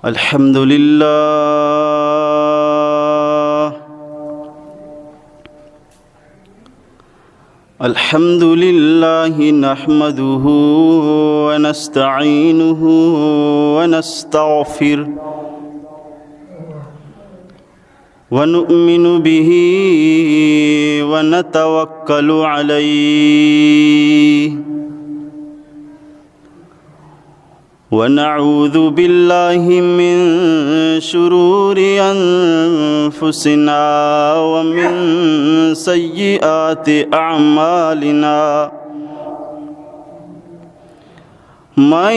الحمد لله الحمد لله نحمده ونستعينه ونستغفره ونؤمن به ونتوكل عليه ونعوذ بالله من شرور أنفسنا ومن سيئات أعمالنا من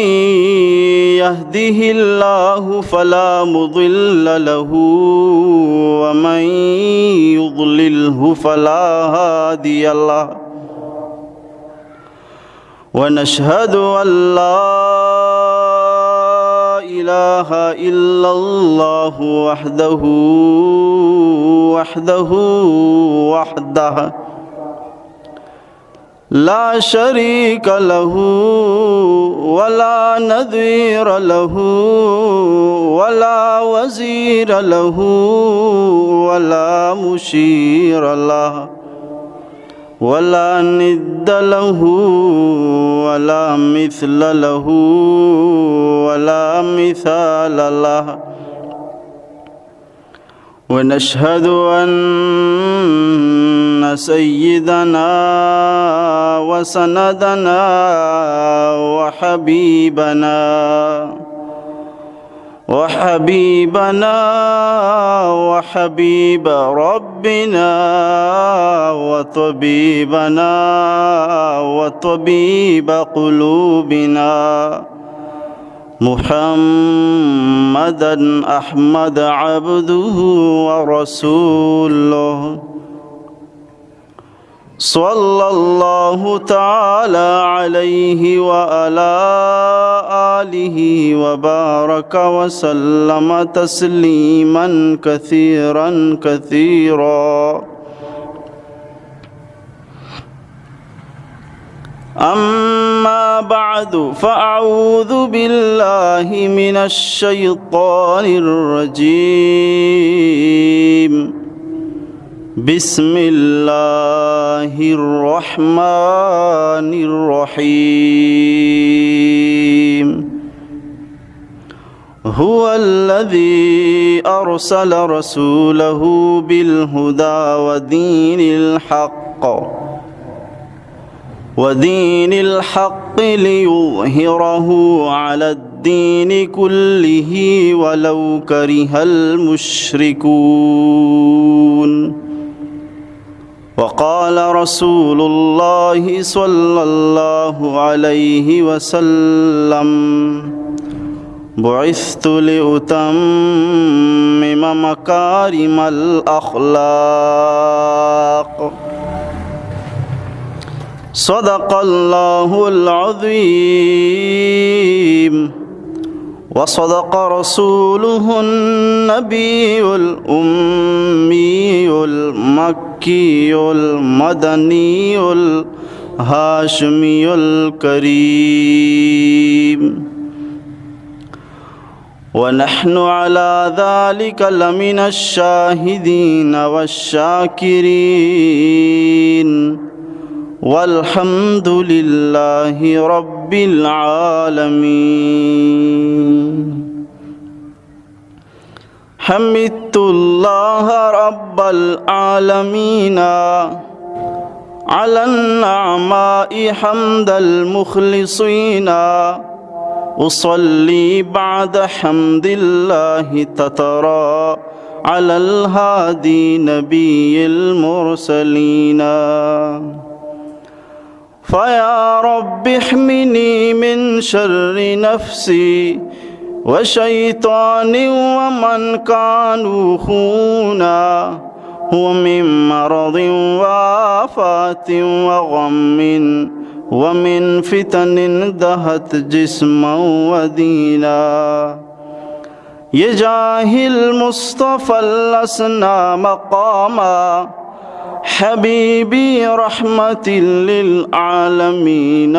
يهده الله فلا مضل له ومن يضلله فلا هادي له ونشهد أن لا إله إلا الله وحده لا شريك له ولا نظير له ولا وزير له ولا مشير له ولا ند له ولا مثل له ولا مثال له ونشهد أن سيدنا وسندنا وحبيب ربنا وطبيب قلوبنا محمدا أحمد عبده ورسوله صلى الله تعالى عليه وعلى آله وبارك وسلم تسليما كثيرا أما بعد فأعوذ بالله من الشيطان الرجيم بسم الله الرحمن الرحيم هو الذي أرسل رسوله بالهدى ودين الحق ليظهره على الدين كله ولو كره المشركون وقال رسول الله صلى الله عليه وسلم بعثت لأتمم مكارم الأخلاق صدق الله العظيم وصدق رسوله النبي الأمي المكي المدني الهاشمي الكريم ونحن على ذلك لمن الشاهدين والشاكرين والحمد لله رب العالمين حمدت الله رب العالمين على النعماء حمد المخلصين أصلي بعد حمد الله تترى على الهادي نبي المرسلين فيا رب احمني من شر نفسي وشيطان ومن كانوا خونا ومن مرض وآفات وغم ومن فتن دهت جسما ودينا يجاه المصطفى لسنا مقاما حبيبي رحمة للعالمين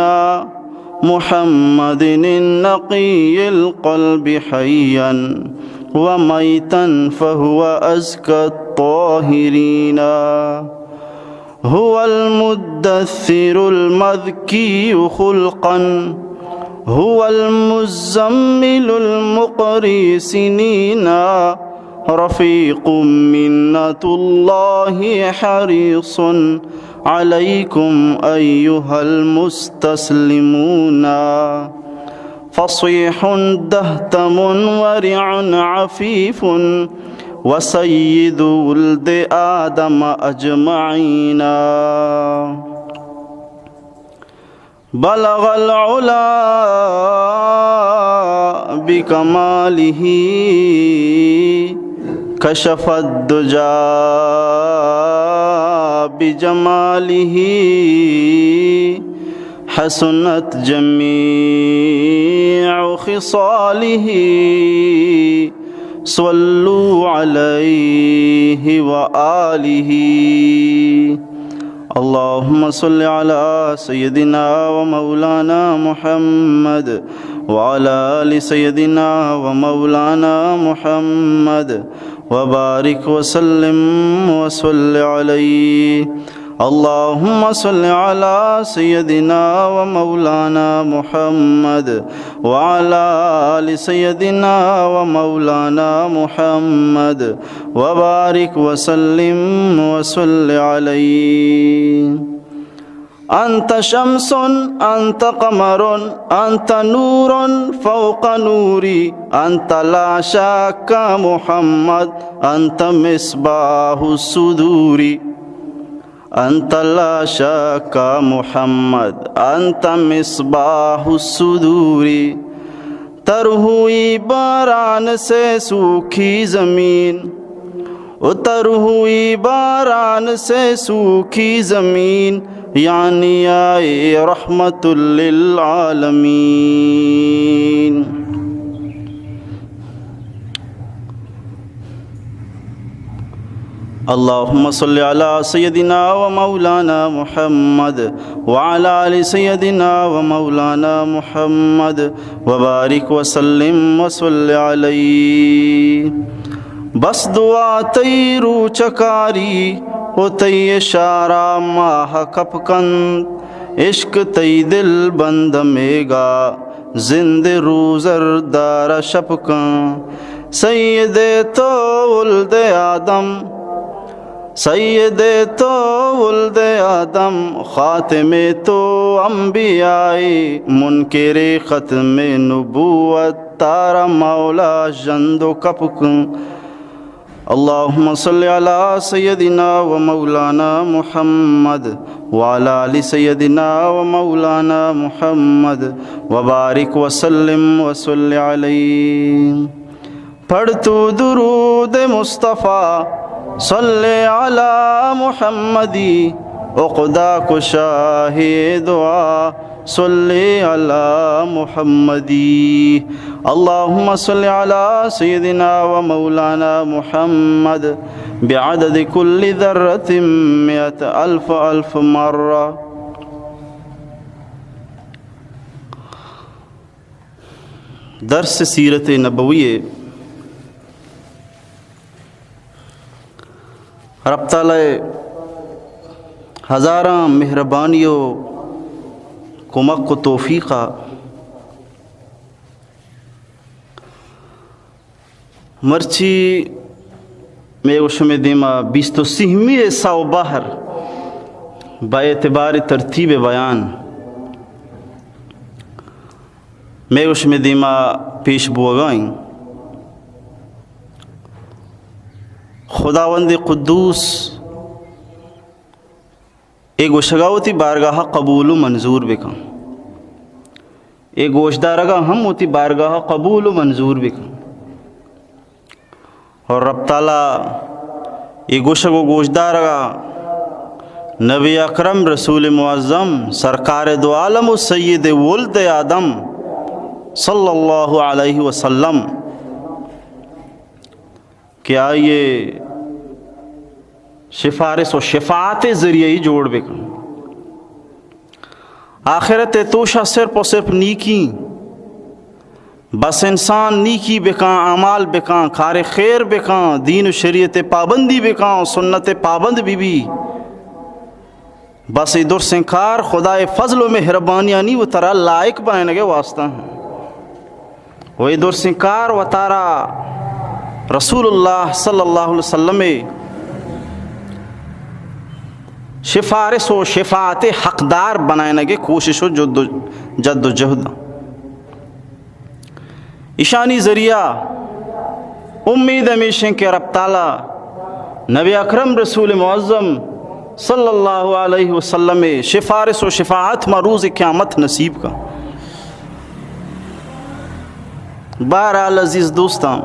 محمد النقي القلب حيا وميتا فهو أزكى الطاهرين هو المدثر المذكي خلقا هو المزمل المقري سنين رفيق منة الله حريص عليكم أيها المستسلمون فصيح دهتم ورع عفيف وسيد ولد آدم أجمعين بلغ العلا بكماله كشف الدجى بجماله حسنت جميع خصاله صلوا عليه وآله اللهم صل على سيدنا ومولانا محمد وعلى آل سيدنا ومولانا محمد وبارك وسلم وصل عليه اللهم صل على سيدنا ومولانا محمد وعلى آل سيدنا ومولانا محمد وبارك وسلم وصل عليه أنت شمس أنت قمر أنت نور فوق نوري أنت لا شك محمد أنت مصباح الصدور أنت لا شك محمد أنت مصباح الصدور ترہوئی باران سے سوکھی زمین ترہوئی باران سے سوکھی زمین یعنی آئے رحمت للعالمین اللهم صل على سيدنا ومولانا محمد وعلى آل سيدنا ومولانا محمد وبارك وسلم وصل عليه بس دعا تی رو چکاری و تی اشارہ ماہ کپکند عشق تی دل بند میگا زند روزر دار شپکن سید تو ولد آدم سید تو ولد آدم خاتم تو انبیاء منکر ختم نبوت تارا مولا جند و کپکن اللهم صل على سيدنا ومولانا محمد وعلى آل سيدنا ومولانا محمد وبارك وسلم وصل عليه پڑھ تو درود مصطفیٰ صلی علی محمدی عقدہ کشاہ دعا صلی علی محمدی اللہم صلی علی سیدنا و مولانا محمد بعدد کل ذرۃ مئت الف الف مرہ درس سیرت نبوی رب تعالی ہزاراں مہربانیوں کمک و توفیقہ مرچی میں وشم دیما بیست و سہمی ساو باہر با اعتبار ترتیب بیان میں وشم دیما پیش بوگائیں خداوند قدوس ایک گوشگاوتی بارگاہ قبول و منظور بکن ایک گوشدارگاہ ہم ہوتی بارگاہ قبول و منظور بکن اور رب تعالیٰ ایک گوشگ و گوشدارگاہ نبی اکرم رسول معظم سرکار دو عالم و سید ولد آدم صلی اللہ علیہ وسلم کہ آئیے سفارش و شفاعت ذریعے جوڑ بکن آخرت توشہ صرف و صرف نیکی، بس انسان نیکی بکاں، اعمال بکاں، کار خیر بکاں، دین و شریعت پابندی بکاں، سنت پابند بھی بس ادھر سنکار خدائے فضل و مہربانیانی و ترا لائق بنانے کے واسطہ ہیں۔ وہ ادھر سنکار و تارا رسول اللہ صلی اللہ علیہ وسلم سفارش و شفاعت حقدار بنانے کے کوشش و جد و جہد ایشانی ذریعہ امید ہمیشہ کہ رب تعالیٰ نبی اکرم رسول معظم صلی اللہ علیہ وسلم سفارش و شفاعت مروز قیامت نصیب کا۔ بہرحال عزیز دوستاں،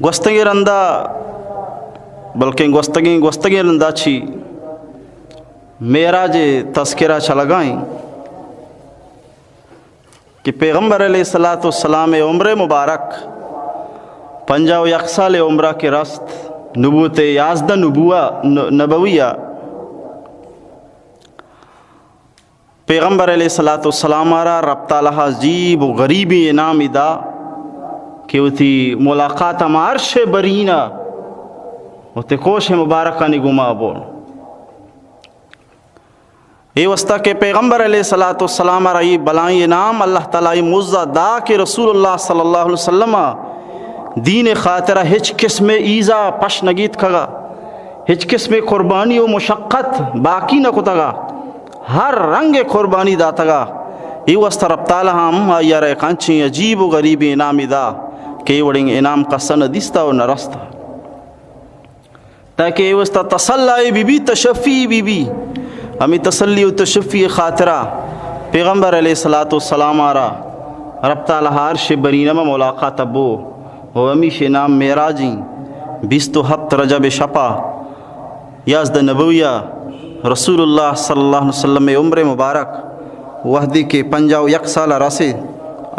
گوستگی رندہ بلکہ گوستگی رندہ چھی معراج تذکرہ چلگائیں کہ پیغمبر علیہ السلام عمر مبارک 51 سال عمرہ کے رست نبوت 11 نبویہ پیغمبر علیہ السلام آرہ رب تعالیٰ عجیب و غریبی انعام دا کہ وہ تھی ملاقات عرش برینہ وہ تے کوش مبارکہ نگما بول یہ وسطہ کہ پیغمبر علیہ السلام آرہ یہ بلائیں انعام اللہ تعالیٰ موزہ دا کہ رسول اللہ صلی اللہ علیہ وسلم دین خاطرہ ہچ قسم ایزا پش نگیت کھگا، ہچ قسم قربانی و مشقت باقی نہ کتگا، ہر رنگ قربانی داتگا۔ یہ وسط رب تعالیٰ ہم آیا رہے کانچیں عجیب و غریبی انعامی دا کہ وڑنگ انعام کا سن دیستا و نرستا تاکہ یہ وسط تسلی بی تشفی بی ہمیں تسلی و تشفی خاطرہ پیغمبر علیہ السلام آرہ رب تعالیٰ عرش برینہ میں ملاقات ابو و ہمیش نام معراجیں 27 رجب شپا 11 نبویہ رسول اللہ صلی اللہ علیہ وسلم عمر مبارک وحدی کے 51 سال رسے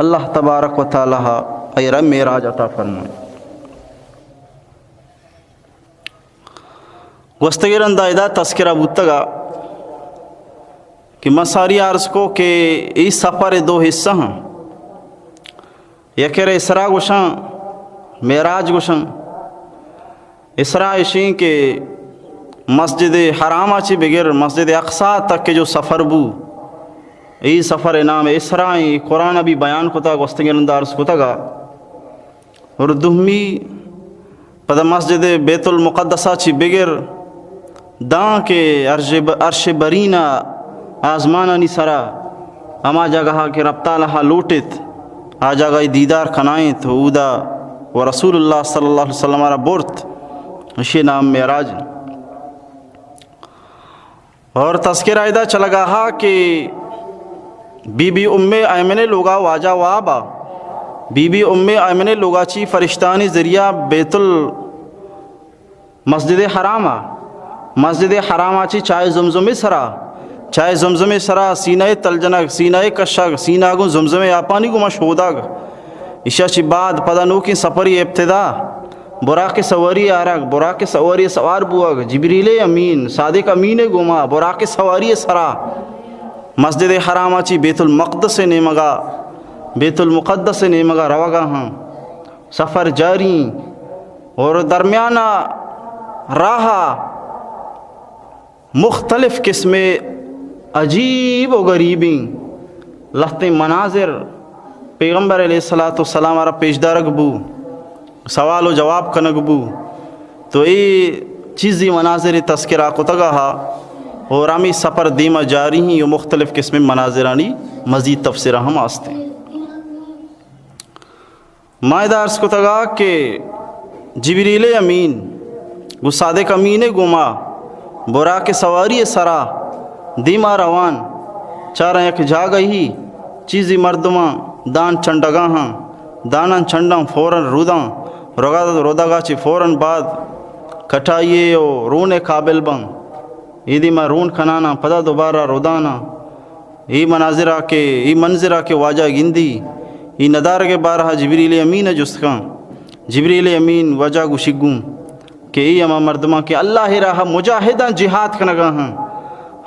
اللہ تبارک و تعالیٰ ایرہ معراج عطا فرمائے۔ گوستگی رندہ تذکرہ بودتگا کہ مساری عرض کو کہ اس سفر 2 حصہ ہیں، یک اسراء گوشاں معراج گوشاں۔ اسراء اشیں کہ مسجد حرام آچی بغیر مسجد اقصیٰ تک کے جو سفر بو ای سفر نام اسراء قرآن بھی بیان کتا گوستگی رندہ عرض کتا گا اور دہمی پدا مسجد بیت المقدسہ چی بغیر دان کے عرش برینہ آزمانانی سرا اما جگہ کے رب تعالیٰ لوٹت آ جگہ دیدار کھنائیں تو اودا و رسول اللہ صلی اللہ علیہ وسلم را برت اسی نام معراج۔ اور تذکرہ ایدہ چلا گا کہ بی بی ام ایمن لوگا واجہ وابا بی بی ام ایمن لوگا چی فرشتانی ذریعہ بیت مسجد حرامہ چی چائے زمزم سرا سینہ تلجنک سینہ کشک سینہ گو زمزم آپانی گو مشہودہ گا اشیا چی بعد پدا نو کی سفری ابتدا براق سواری آرک براق سواری سوار بوگ جبریل امین صادق امین گما براق سواری سرا مسجد حرامہ چی بیت المقدس نیمگا روگا ہاں سفر جاری اور درمیانہ راہ مختلف قسم عجیب و غریبیں لہتے مناظر پیغمبر علیہ السلام را پیشدارک بو سوال و جواب کنگ بو تو یہ چیزی مناظر تذکرہ کتگا ہا اور ہمیں سفر دیمہ جاری ہیں یہ مختلف قسم مناظرانی مزید تفسیرہ ہم آستے ہیں۔ مائدہ عرض کتگا کہ جبریل امین گو صادق امین گما براق سواری سرا دیمہ روان چارہ یک جاگہ ہی چیزی مردماں دان چنڈگاں ہاں دانان چنڈاں فوراں روداں رودگا چی فوراں بعد کٹائیے و رون قابل بن ایدی میں رون کھنانا پدا دوبارہ رودانا ای منظرہ کے واجہ گندی ای ندار کے بارہ جبریل امین جسکاں جبریل امین وجہ گو شگوں کہ ای اما مردماں کہ اللہ راہ مجاہداں جہاد کنگا ہاں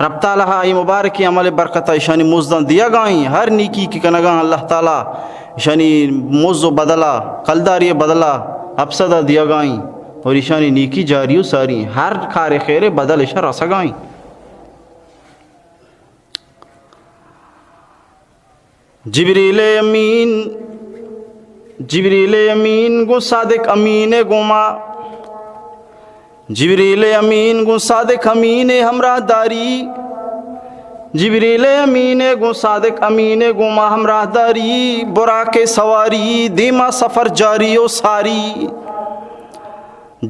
رب تعالیٰ ای مبارکی عمل برکتہ ایشانی مزدان دیا گائیں ہر نیکی کی کنگاں اللہ تعالیٰ ایشانی مزد بدلا قلداری بدلا افسدہ دیا گائیں اور ایشانی نیکی جاریو ساری ہر کار خیر بدل ایشا رسا گائیں. جبریل امین گو صادق امین گوما جبریل امین گو صادق امین ہمراہ داری جبریل امین گو صادق امین گوما ہمراہ داری برا کے سواری دیما سفر جاری و ساری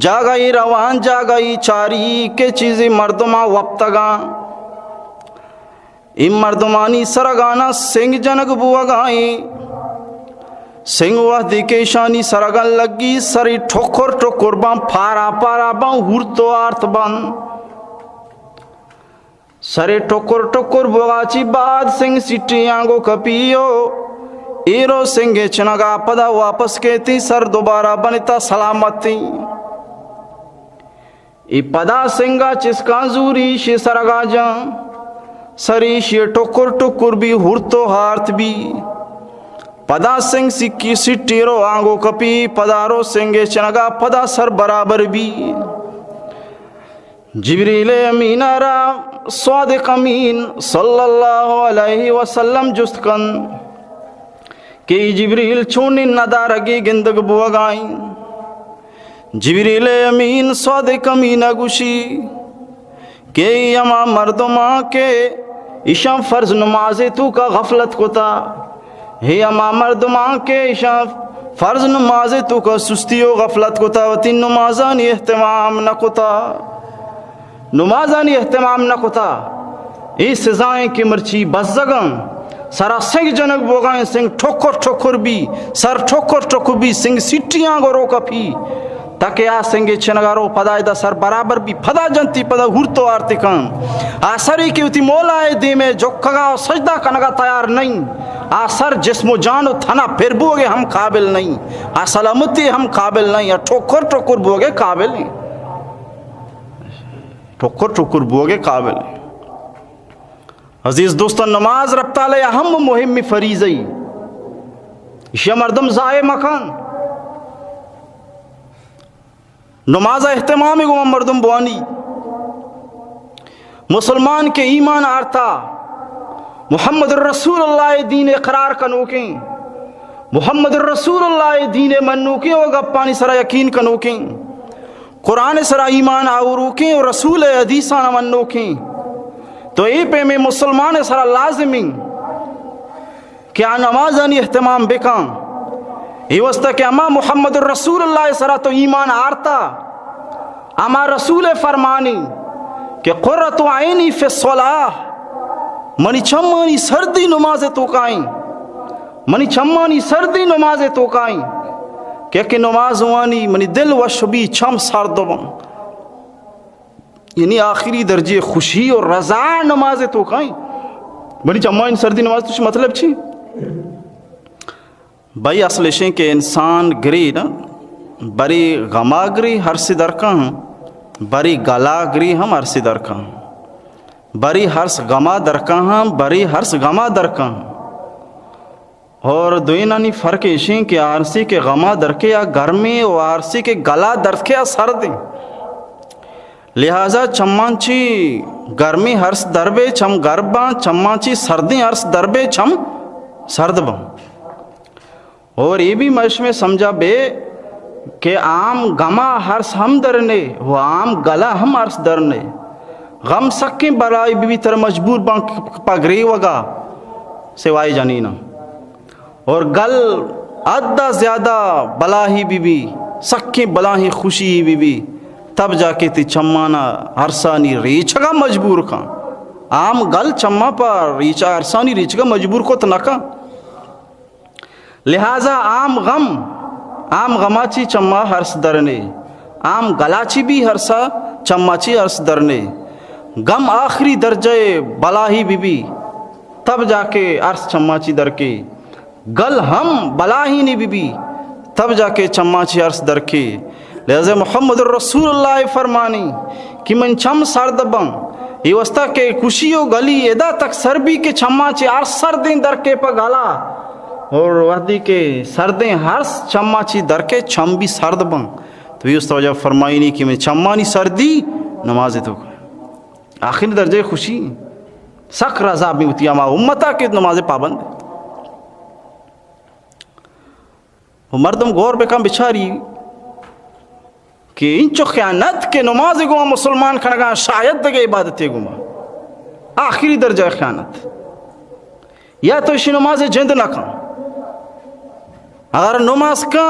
جاگئی روان جاگئی چاری کے چیزیں مردمہ وقتگاں ام مردمانی سرگانا سنگ جنگ بوگائیں سنگ وحدی کے شانی سرگن لگی سری ٹھوکر ٹھوکر بان پارا پارا بان ہورتو آرت بان سری ٹھوکر ٹھوکر بوگاچی بعد سنگ سیٹی آنگو کپیو ایرو سنگے چنگا پدا واپس کہتی سر دوبارہ بنتا سلامتی ای پدا سنگا چسکا زوری شی سرگا جان سریش یہ ٹکر ٹکر بھی ہورتو ہارت بھی پدا سنگ سکی سٹی رو آنگو کپی پدارو سنگے چنگا پدا سر برابر بھی جبریل امین را صادق امین صلی اللہ علیہ وسلم جست کن کہ جبریل چونی ندارگی گندگ بوگائیں جبریل امین صادق امین گوشی کہ یما مردماں کے ایشان فرض نماز تو کا غفلت کو تا ہے اما مردماں کے ایشان فرض نماز تو کا سستی و غفلت کو تا تین نمازانی اہتمام نہ کو تا نمازانی اہتمام نہ کو تا ای سزائیں کی مرچی بس زگاں سرا سنگ جنگ بوگائیں سنگ ٹھوکر ٹھوکر بھی سر ٹھوکر ٹھوکر بھی سنگ سیٹیاں گو روکا پھی تاکہ آ سنگے چنگارو پدای دا سر برابر بھی پدا جنتی پدا ہورتو آرتی کان آسری کی اتی مولائے دی میں جو کگا سجدہ کنگا تیار نہیں آسر جسم و جان و تھنا پھر بوگے ہم قابل نہیں سلامتی ہم قابل نہیں ٹھوکر ٹھوکر بوگے قابل نہیں ٹھوکر ٹھوکر بوگے قابل نہیں. عزیز دوستان نماز رب تعالی اہم مہم فریضی یہ مردم ضائع مکان نماز اہتمام گو مردم بوانی مسلمان کے ایمان آرتا محمد الرسول اللہ دین اقرار کنوکیں محمد الرسول اللہ دین منوکیں و گپانی سرا یقین کنوکیں قرآن سرا ایمان آوروکیں و رسول حدیثان منوکیں تو ای پہ میں مسلمان سرا لازمیں کیا نمازانی اہتمام بکاں یہ واسطہ کہ اما محمد الرسول اللہ سرا تو ایمان آرتا اما رسول فرمانی کہ قرۃ عینی فی الصلاۃ منی چمانی سردی نماز تو کائیں منی چمانی سردی نماز تو کائیں کہ نماز وانی منی دل و شبی چم سردو یعنی آخری درجے خوشی اور رضا نماز تو کائیں منی چمانی سردی نماز تو مطلب چھی بھائی اصل شیں کہ انسان گری نا بری غما گری ہر سی درکاں بری گلا گری ہم ہر سی درکاں بری ہرس غما درکاں ہم بری ہرس غما درکاں اور دوینانی فرق ایشیں کہ آرسی کے غما درکے یا گرمی و آرسی کے گلا درکے یا سردی لہذا چمانچی گرمی ہرس دربے چم گرباں چمانچی سردی ہرس دربے چم سرد باں اور یہ بھی مش میں سمجھا بے کہ عام غما ہرس ہم درنے وہ عام گلا ہم ہرس درنے غم سکیں برائی بھی تر مجبور بانک پگری وگا سوائے جانینا اور گل ادھا زیادہ بلاہی بھی سکیں بلاہی خوشی بھی تب جا کے تی چمانا ہرسانی ریچھگا مجبور کھاں عام گل چما پر ریچھا ہرسانی ریچھگا مجبور کو تنکا لہذا عام غماچی چما ہرس درنے عام گلاچی بھی ہرسا چماچی ہرس درنے غم آخری درجے بلاہی بھی تب جا کے عرص چماچی در کے گل ہم بلاہی نہیں بھی تب جا کے چماچی عرص در کے لہذا محمد الرسول اللہ فرمانی کہ من چم سرد بن یہ وسطہ کے کشیو گلی ادا تک سربی کے چھما چی ہر سردیں در کے پا گالا اور وحدی کے سردیں ہر چھما چی در کے چھم بھی سرد بن. تو یہ اس توجہ فرمائی نہیں کہ میں چھمانی سردی نماز تو آخر درجے خوشی سخت رضا بھی ہوتی ہے ہمارا امتہ کے نماز پابند. وہ مردم غور بکم بچاری کہ انچو خیانت کے نماز گوما مسلمان کھنگا شاید دگے عبادت گوما آخری درجہ خیانت. یا تو اسی نماز جند نہ کھاں اگر نماز کا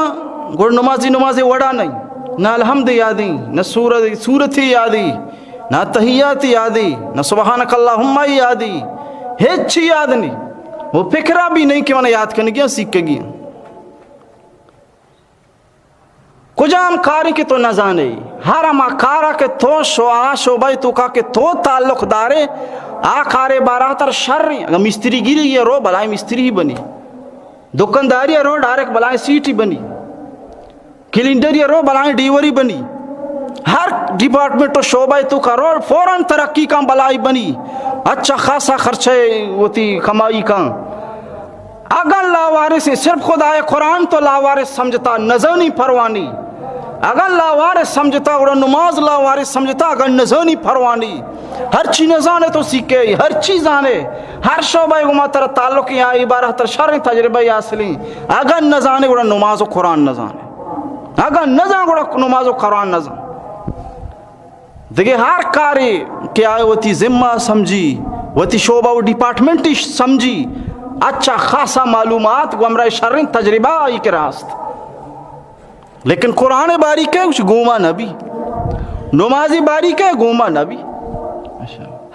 گوڑ نمازی وڑا نہیں نہ الحمد یادی نہ سورت یادی نہ تحیات یادی نہ سبحانک اللہم یادی ہیچ یاد نہیں. وہ فکرہ بھی نہیں کہ میں یاد کرنے گیا سیکھ کے گیا کجام کاری کے تو نہ جانے ہر اما کارا کے تو شعبہ تو کا کے تو تعلق دارے آ کارے بارہ تر شر رہی. اگر مستری گیری یہ رو بلائے مستری ہی بنی, دکانداری رو ڈائریکٹ بلائے سیٹ ہی بنی, کلینڈر یہ رو بلائے ڈیوری بنی, ہر ڈپارٹمنٹ و شعبہ تو کا رو فوراً ترقی کا بلائی بنی, اچھا خاصا خرچے ہوتی کمائی کا. اگر لاوارث صرف خدا قرآن تو لاوارث سمجھتا نظرنی پروانی, اگر لاوارث سمجھتا اور نماز لاوارث سمجھتا اگر نظرنی پروانی. ہر چیز نہ جانے تو سیکھے, ہر چیز جانے, ہر شعبہ گما تر تعلق یا عبارت تر شر تجربہ حاصلیں. اگر نہ جانے اور نماز و قرآن نہ جانے, اگر نہ جانے اور نماز و قرآن نہ جانے دیکھیں ہر کاری کہ آئے وتی ذمہ سمجھی وتی شعبہ و ڈپارٹمنٹ سمجھی اچھا خاصا معلومات گمراہ شرین تجربہ آئی کے راست. لیکن قرآن باری کے کچھ گوما نبی, نمازی باری کے گوما نبی,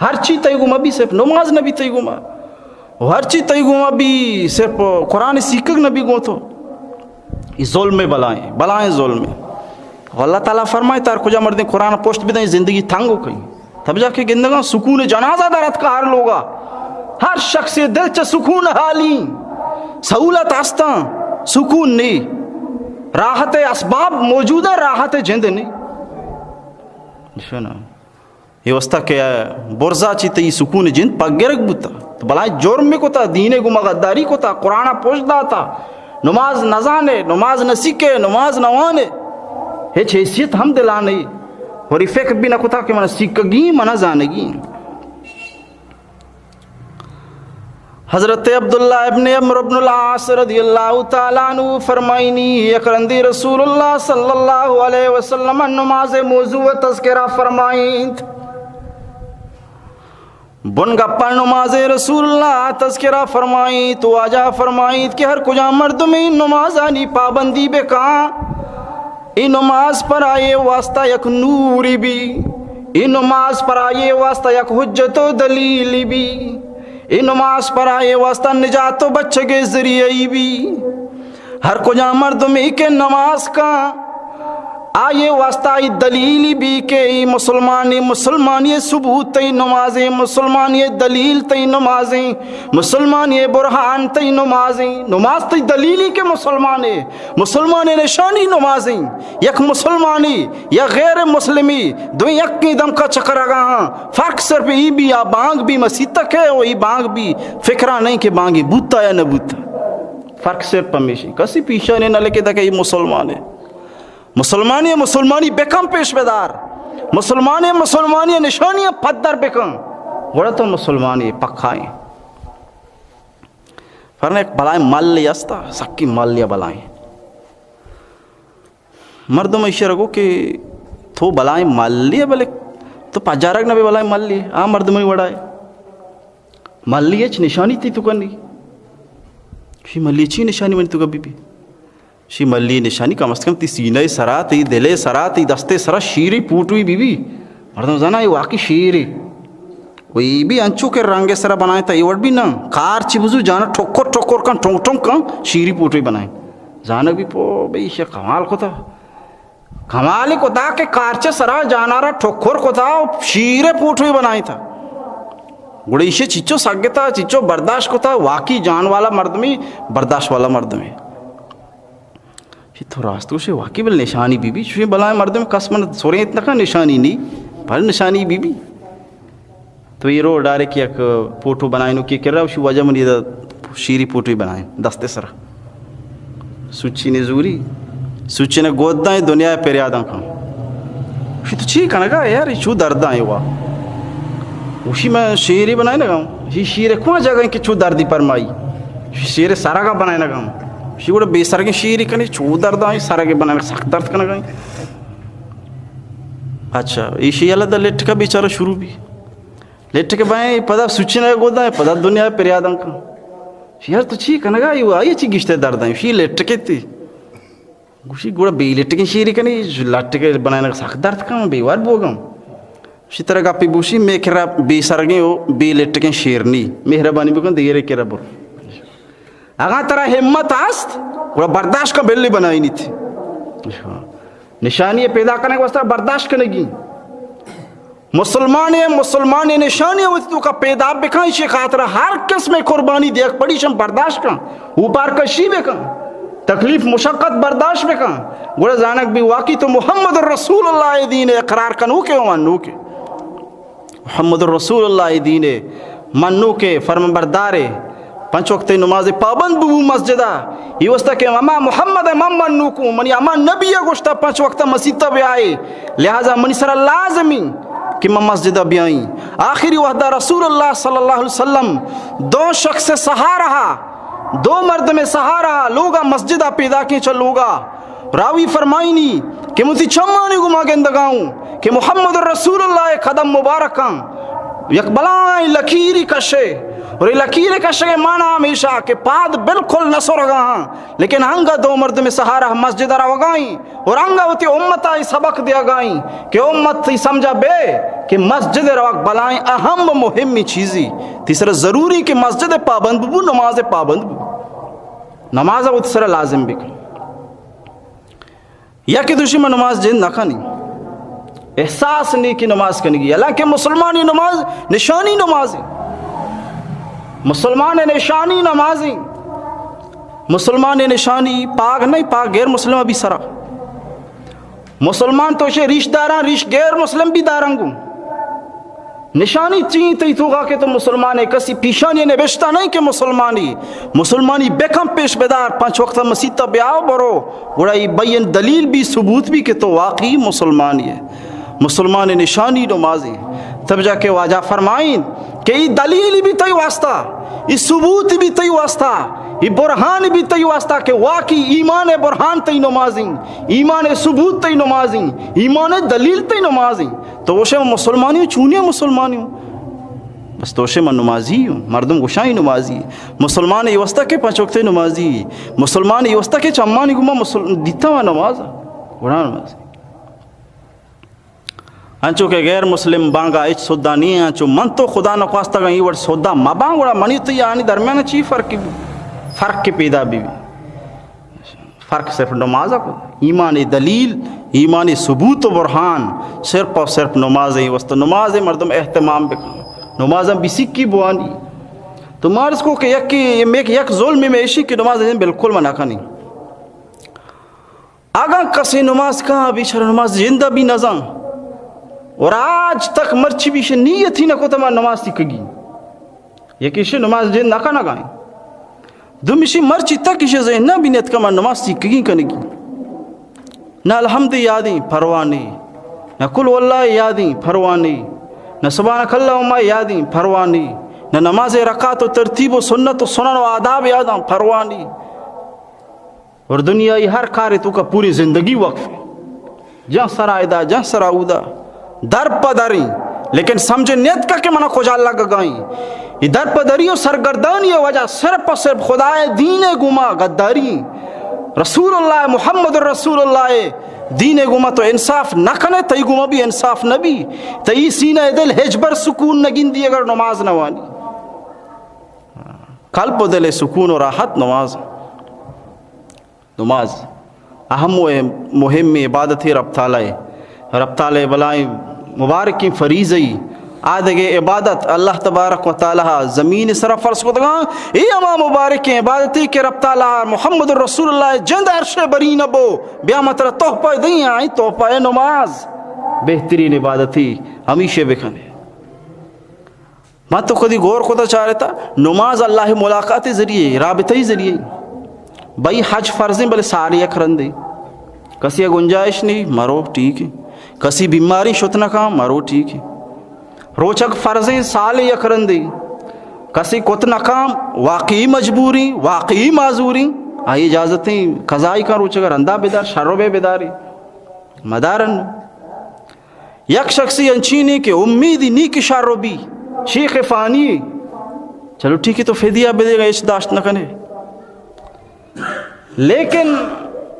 ہر چیز تی گوما بھی صرف نماز نبی تی گوما, ہر چیز تی گوما بھی صرف قرآن سیکھک نبی گو. تو یہ ظلم بلائیں ظلم. اللہ تعالیٰ فرمائے تار کجا مردیں قرآن پوشت بھی دیں زندگی تھنگ ہو کہیں تب جا کے گندگاں سکون جنازہ دارت کا ہر لوگا ہر شخص دل چا سکون حالی سہولت آستا سکون نہیں, راحت اسباب موجود ہے راحت جند نہیں. یہ وسطہ کہ برزا چیتے یہ سکون جند پاک گرک بوتا تو بلائے جرم میں کو تا دین کو مغداری کو تا قرآن پوشدہ تا نماز نہ جانے نماز نہ سیکھے نماز نہ وانے ہیچ حیثیت ہم دلانے اور یہ فکر بھی نہ کو تا کہ منہ سیکھ گی منہ جانے گی. حضرت عبداللہ ابن عمرو بن العاص رضی اللہ تعالیٰ عنہ فرمائنی یکرندی رسول اللہ صلی اللہ علیہ وسلم نماز موضوع تذکرہ فرمائیں بن گپا نماز رسول اللہ تذکرہ فرمائیں تو آجا فرمائیں کہ ہر کجا مرد میں نماز آنی پابندی بے کہاں این نماز پر آئے واسطہ یک نوری بھی, این نماز پر آئے واسطہ یک حجت و دلیلی بھی, این نماز پر آئے واسطہ نجات و بچے کے ذریعے بھی. ہر کجا مرد میں کہ نماز کا آئے واسطہ دلیلی بھی کہ مسلمانی ثبوت تی نمازیں, مسلمانی دلیل تی نمازیں, مسلمانی برہان تی نمازیں. نماز تی دلیلی کے مسلمانی نشانی نمازیں, یک مسلمانی یا غیر مسلمی دو یک کی دم کا چکر آگاں فرق صرف ای بھی یا بانگ بھی مسیح تک ہے اور ای بانگ بھی فکرہ نہیں کہ بانگی بوتا یا نہ بوتا, فرق صرف پمیشی کسی پیشہ نہیں نہ لکے تھا کہ یہ مسلمان ہے. مسلمانی بکم پیش بدار, مسلمانی نشانیاں پدر بکم گوڑا تو مسلمانی پکھائیں. فرنے ایک بلائیں مال لیا استا سکی مال لیا بلائیں مردم ایشی رگو کہ تو بلائیں مال لیا بلے تو پجارک نبی بلائیں مال لیا مردم ہی وڑائے مال لیا چھ نشانی تھی تو کرنی شی مال لیا چی نشانی منی تو کبھی بھی شی ملی نشانی کم از کم تی سینہ سرا تی دلے سرا تی دستے سرا شیری پوٹوی بی بی مردم زنا یہ واقعی شیری وہی بھی انچو کے رنگے سرا بنائے تا یہ وڑ بھی نا کار چی بزو جانا ٹھوکر کن ٹھونک کن شیری پوٹوی بنائے جانا بھی پو بھئی شیخ کمال کو تھا کمالی کو تھا کہ کار چی سرا جانا رہا ٹھوکر کو تھا شیر پوٹوی بنائے تھا گوڑے اسے چیچو سگے تھا چیچو برداشت کو تھا واقعی جان والا مردمی برداشت والا مردمی تو راستو سے واقعی بل نشانی بی بی چوشی بلائیں مردم قسمن سوریں اتنا کا نشانی نہیں پر نشانی بی بی تو یہ رو ڈائریکٹ یک فوٹو بنائیں کی کر رہا ہے وجہ من یہ شیری فوٹو ہی بنائیں دستے سر سوچی نے زوری سوچی نے گود دائیں دنیا پیریاداں کھاں اسی تو چی کھانا گا یار یہ چو درد آئیں ہوا اسی میں شیری بنائیں لگا ہوں یہ شیر کون جگہ کہ چو دردی پرمائی شیر سارا کا بنائیں لگا ہوں اسی گوڑا بے سر کے شیری کنی چو درد آئیں سارا کے بنائیں سخت درد کھانا گائیں اچھا اسی اللہ دا لیٹ کا بیچارہ شروع بھی لیٹ کے بائیں پدا سوچی نہ گود دائیں پدا دنیا پیریاداں کھاں یار تو چی کھانا گا یہ آئی چی گشتے درد آئیں اسی لیٹ کے تھی گوشی گوڑا بے لیٹ کے شیری کنی لٹ کے بنائیں سخت درد کھاں بے وار بوگاں اسی طرح کا پی بوشی میں کرا بے سرگیں ہو بے لیٹ کے شیرنی مہربانی بکن دیرے کرا بر اگاں طرح ہمت آست گوڑا برداشت کا بلی بنائی نہیں تھی نشانی پیدا کرنے کے واسطہ برداشت کرنے گی مسلمان نشانی ہوتی تو کا پیدا بکھائیں شی خاطر ہر قسم قربانی دیکھ پڑی شم برداشت کن اوپر کشی بکن تکلیف مشقت برداشت بکن گوڑا زانک بھی واقعی تو محمد رسول اللہ دین اقرار کنو کے منو کے محمد رسول اللہ دین منو کے فرم بردارے پنچ وقت نماز پابند بو مسجدہ یہ وستا کہ اما محمد امام منو کو منی اما نبی گوشتا پنچ وقت مسیطہ بھی آئے لہذا منی سر لازمی کہ میں مسجدہ بھی آئیں آخری وحدہ رسول اللہ صلی اللہ علیہ وسلم دو شخص سے سہا رہا دو مرد میں سہا رہا لوگا مسجدہ پیدا کی چل لوگا راوی فرمائی نہیں کہ مجھے چمانی گما گندگاؤں کہ محمد رسول اللہ قدم مبارکاں یک بلائیں لکیری کشے اور یہ لکیری کشے کے معنی ہمیشہ کہ پاد بالکل نسو رگا ہاں لیکن ہنگا دو مرد میں سہارا مسجد رو گائیں اور ہنگا ہوتی امت آئی سبق دیا گائیں کہ امت تی سمجھا بے کہ مسجد رو بلائیں اہم و مہمی چیزی تیسرا ضروری کہ مسجد پابند بو نماز پابند بو نماز وہ تیسرا لازم بھی یا کہ دوسری میں نماز جن نہ کھانی احساس نہیں کہ نماز کرنے گی حالانکہ مسلمانی نماز نشانی نمازی مسلمان نشانی نمازی مسلمان نشانی پاک نہیں پاک غیر مسلم بھی سرا مسلمان تو اسے ریش داران ریش غیر مسلم بھی دارنگوں نشانی چین تی تو گا کہ تو مسلمان ہے کسی پیشانی نبشتہ نہیں کہ مسلمانی بیکم پیش بیدار پانچ وقت مسیطہ بیاو برو گوڑا یہ بین دلیل بھی ثبوت بھی کہ تو واقعی مسلمانی ہے مسلمان نشانی نمازی تب جا کے واجہ فرمائیں کہ یہ دلیل بھی تی واسطہ یہ ثبوت بھی تی واسطہ یہ برہان بھی تی واسطہ کہ واقعی ایمان برہان تی نمازیں ایمان ثبوت تی نمازیں ایمان دلیل تی نمازیں تو وشے میں مسلمانی ہوں چونی مسلمانی ہوں بس تو وشے میں نمازی ہوں مردم گشائی نمازی مسلمان یہ واسطہ کے پانچ وقت نمازی مسلمان یہ واسطہ کے چمانی گما دیتا ہوا نماز گڑا نمازی انچو کہ غیر مسلم بانگا اچ سودا نہیں ہے انچو من تو خدا نخواستہ گا یہ وڑ سودا ما بانگوڑا منی تو یعنی درمیان چی فرق کے پیدا بھی فرق صرف نماز کو ایمان دلیل ایمان ثبوت و برہان صرف اور صرف نماز ہی وسط نماز مردم اہتمام بکھا نماز بھی سکی بوانی تو مارس کو کہ یک ظلم میں ایشی کی نماز بالکل منع نہیں آگاں کسی نماز کہاں بیچارہ نماز زندہ بھی نظام اور آج تک مرچی بھی شے نیت ہی نہ کو تمہار نماز سکھ گی یہ کسی نماز جن نہ کھانا گائیں دمیشی مرچی تک کسی ذہن نہ بھی نیت کا نماز سکھ گی کرنے گی نہ الحمد یادیں پروانی نہ کل واللہ یادیں پروانی نہ سبحانک اللہم یادیں پروانی نہ نماز رکعت و ترتیب و سنت و سنن و آداب یاداں پروانی اور دنیای ہر کار تو کا پوری زندگی وقف ہے جہاں سرائدہ جہاں سراؤدہ در پدری لیکن سمجھے نیت کا کہ منہ کھوجا اللہ گائیں یہ در پدری و سرگردانی وجہ صرف اور صرف خدا دین گما غداری رسول اللہ محمد رسول اللہ دین گما تو انصاف نہ کنے تی گما بھی انصاف نہ بھی تی سینہ دل ہجبر سکون نگین دی اگر نماز نوانی قلب و دل سکون و راحت نماز اہم و مہم عبادت رب تعالی بلائیں مبارکی فریضی آدھگے عبادت اللہ تبارک و تعالی زمین سر فرض کو دگا یہ اما مبارکی عبادتی کہ رب تعالی محمد رسول اللہ جند عرش بری نبو بیا مطرح تحفہ دیں آئیں تحفہ نماز بہترین عبادتی ہمیشہ بکھنے میں تو کدی غور کو چاہ رہتا نماز اللہ ملاقات ذریعے رابطہ ذریعے بھائی حج فرضیں بلے ساری ایک رندی کسی گنجائش نہیں مرو ٹھیک ہے کسی بیماری شت نہ کام مرو ٹھیک ہے روچک فرضیں سال یک رندی کسی کت نہ کام واقعی مجبوری واقعی معذوری آئی اجازتیں قضائی کا روچک رندہ بیدار شروع بیداری مدارن یک شخصی انچینی کہ امیدی نی کی شروع بھی شیخ فانی چلو ٹھیک ہے تو فدیہ بدے گا اس داشت نہ کنے لیکن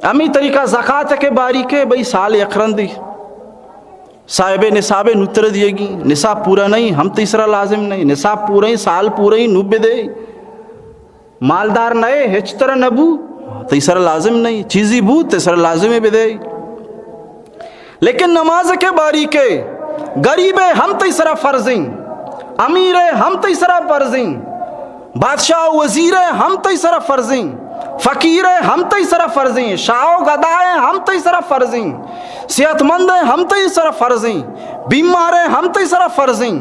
امی طریقہ زکاة کے باری کے بھئی سال یکرن دی صاحب نصاب نتر دیے گی نصاب پورا نہیں ہم تیسرا لازم نہیں نصاب پورا ہی سال پورا ہی نوبے دے مالدار نئے ہچ طرح نبو تیسرا لازم نہیں چیزی بو تیسرا لازم بھی دے لیکن نماز کے باری کے غریب ہم تیسرا فرضیں امیر ہم تیسرا فرضیں بادشاہ وزیر ہم تیسرا فرضیں فقیر ہم تیسرا فرضیں شاہ گدائے ہم تیسرا فرضیں صحت مند ہم تیسرا فرضیں بیمار ہم تیسرا فرضیں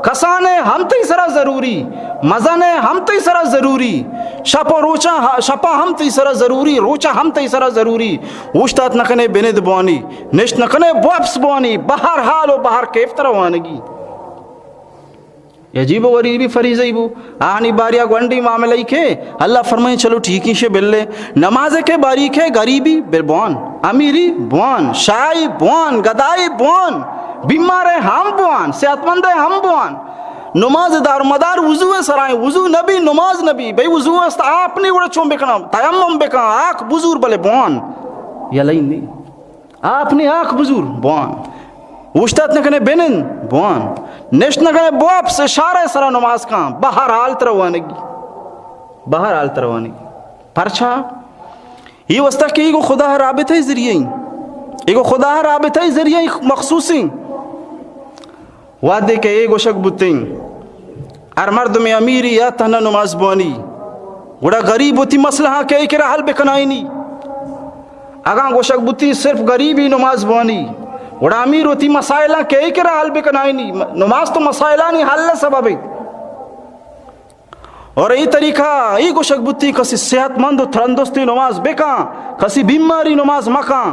کسانے ہم تیسرا ضروری مزن ہم تیسرا ضروری شپا روچا شپا ہم تیسرا ضروری روچا ہم تیسرا ضروری وشتات نکنے بند بوانی نشت نکنے بوپس بوانی بہر حال و بہر کیف طرح وانگی عجیب و غریبی فریضی بو آنی باریا گونڈی معاملے کے اللہ فرمائیں چلو ٹھیک ہی سے بلے نماز کے باری کے غریبی بوان امیری بوان شائی بوان گدائی بوان بیمار ہم بوان صحت مند ہم بوان نماز دار مدار وضو سرائیں وضو نبی نماز نبی بھئی وضو است آپ نہیں وڑا چون بکنا تیمم بکنا آنکھ بزور بلے بوان یا لئی نہیں آپ نہیں آنکھ بزور بوان وشتات نکنے بینن بوان نشت نکنے بواب سے شارع سرا نماز کام بہر حال تروانگی بہر حال تروانگی پرچھا یہ وسطہ کہ ایگو خدا رابطہ ذریعے ایگو خدا رابطہ ذریعے مخصوصی وعدے کہ ایگو شک بتیں ار مرد میں امیری یا تہنا نماز بوانی گوڑا غریب ہوتی مسئلہ کہ ایک رہا حل بکنائی نہیں اگاں گو شک بتی صرف غریبی نماز بوانی وڑا امیر ہوتی مسائلہ کئی کرا حل بکنائی نہیں نماز تو مسائلہ نہیں حل سبب ہے اور ای طریقہ ای کو شک بتی کسی صحت مند و ترندستی نماز بکاں کسی بیماری نماز مکاں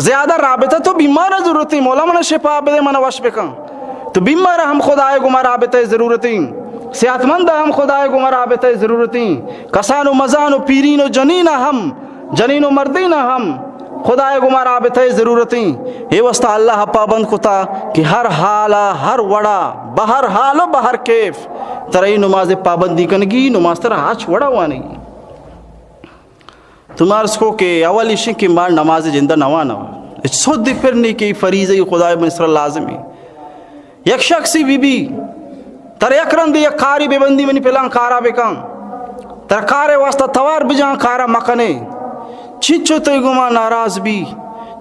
زیادہ رابطہ تو بیمارہ ضرورتی مولا من شفا بدے من وش بکاں تو بیمارہ ہم خدای گمہ رابطہ ضرورتی صحت مند ہم خدای گمہ رابطہ ضرورتی کسان و مزان و پیرین و جنین و مردین ہم خدای گمہ رابطہ ضرورتیں یہ وسطہ اللہ پابند کتا کہ ہر حالا ہر وڑا بہر حال و بہر کیف ترہی نماز پابندی کنگی نماز ترہ ہاچ وڑا وانگی تمہارس کو کہ اول اشن کی مار نماز جندہ نوانا سود پھرنے کی فریضی خدای بن اسرا لازمی یک شخصی بی بی تر یک رندی یک کاری بے بندی منی پلان کارا بکان تر کارے واسطہ توار بجان کارا مکنے چنچو تے گما ناراض بھی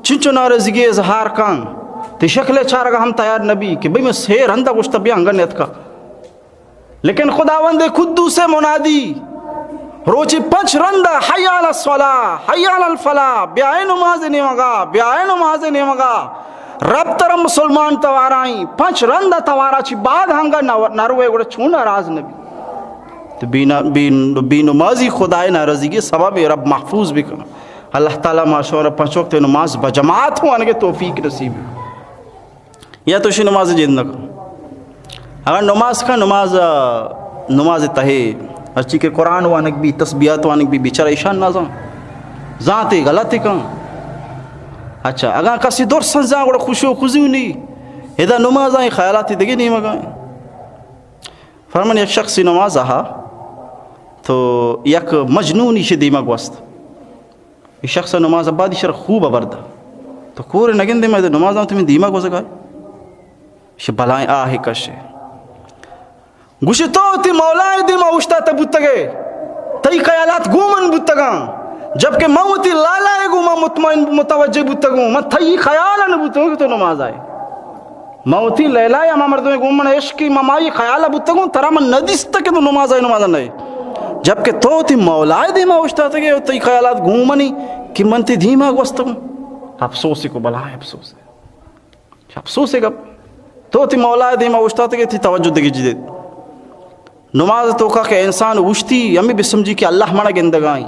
چنچو ناراضگی اظہار کان تے شکل چارگا ہم تیار نبی کہ بھئی میں سیر ہندہ گوشتا بھی انگنیت کا لیکن خداوند خودو سے منادی روچی پنچ رندہ حی علی الصلاة حی علی الفلاح بیائے نماز نیمگا رب تر مسلمان توارائیں پنچ رندہ توارا چی بعد ہنگا نروے گوڑا چون ناراض نبی تو بی نمازی خدای ناراضگی سبب رب محفوظ بھی کرنا اللہ تعالیٰ معاشورہ پنچ وقت نماز بجماعت ہونے کے توفیق نصیب یا تو نماز جند نہ اگر نماز کا نماز تہے اچھی کہ قرآن وانک بھی تسبیحات وانک بھی بیچارہ ایشان نہ ذاتی غلطی کن اچھا اگر کسی دور سنزاں گوڑا خوشی و خوزیو نہیں ادا نماز آئیں خیالاتی دگی نہیں مگائیں فرمان یک شخصی نماز آہا تو یک مجنونی شی دیمگ وست یہ شخص نماز آبادی شر خوب آوردہ تو کور نگن دے میں نماز آن تمہیں دیمگ وزا گئے شی بلائیں آہی کشے گوشی تو تی مولائی دیما اوشتا تا بودتگے تی خیالات گومن بودتگاں جبکہ موتی لالائے گو میں مطمئن متوجہ بودتگوں میں تی خیالا نبودتگوں کہ تو نماز آئے موتی لیلہ یا مردوں میں گومن عشقی ممائی خیالہ بودتگوں ترہ من ندیستا کہ تو نماز آئے نماز آئے جبکہ تو تی مولائی دیما اوشتا تگے تی خیالات گومنی کہ من تی دیما گوستگوں افسوسی کو بلائے افسوسی گب تو تی مولا دیما وشتا تگی تھی توجہ دگی جدید نماز تو کہ انسان وشتی ہمیں بسمجھی کہ اللہ منا گندگائیں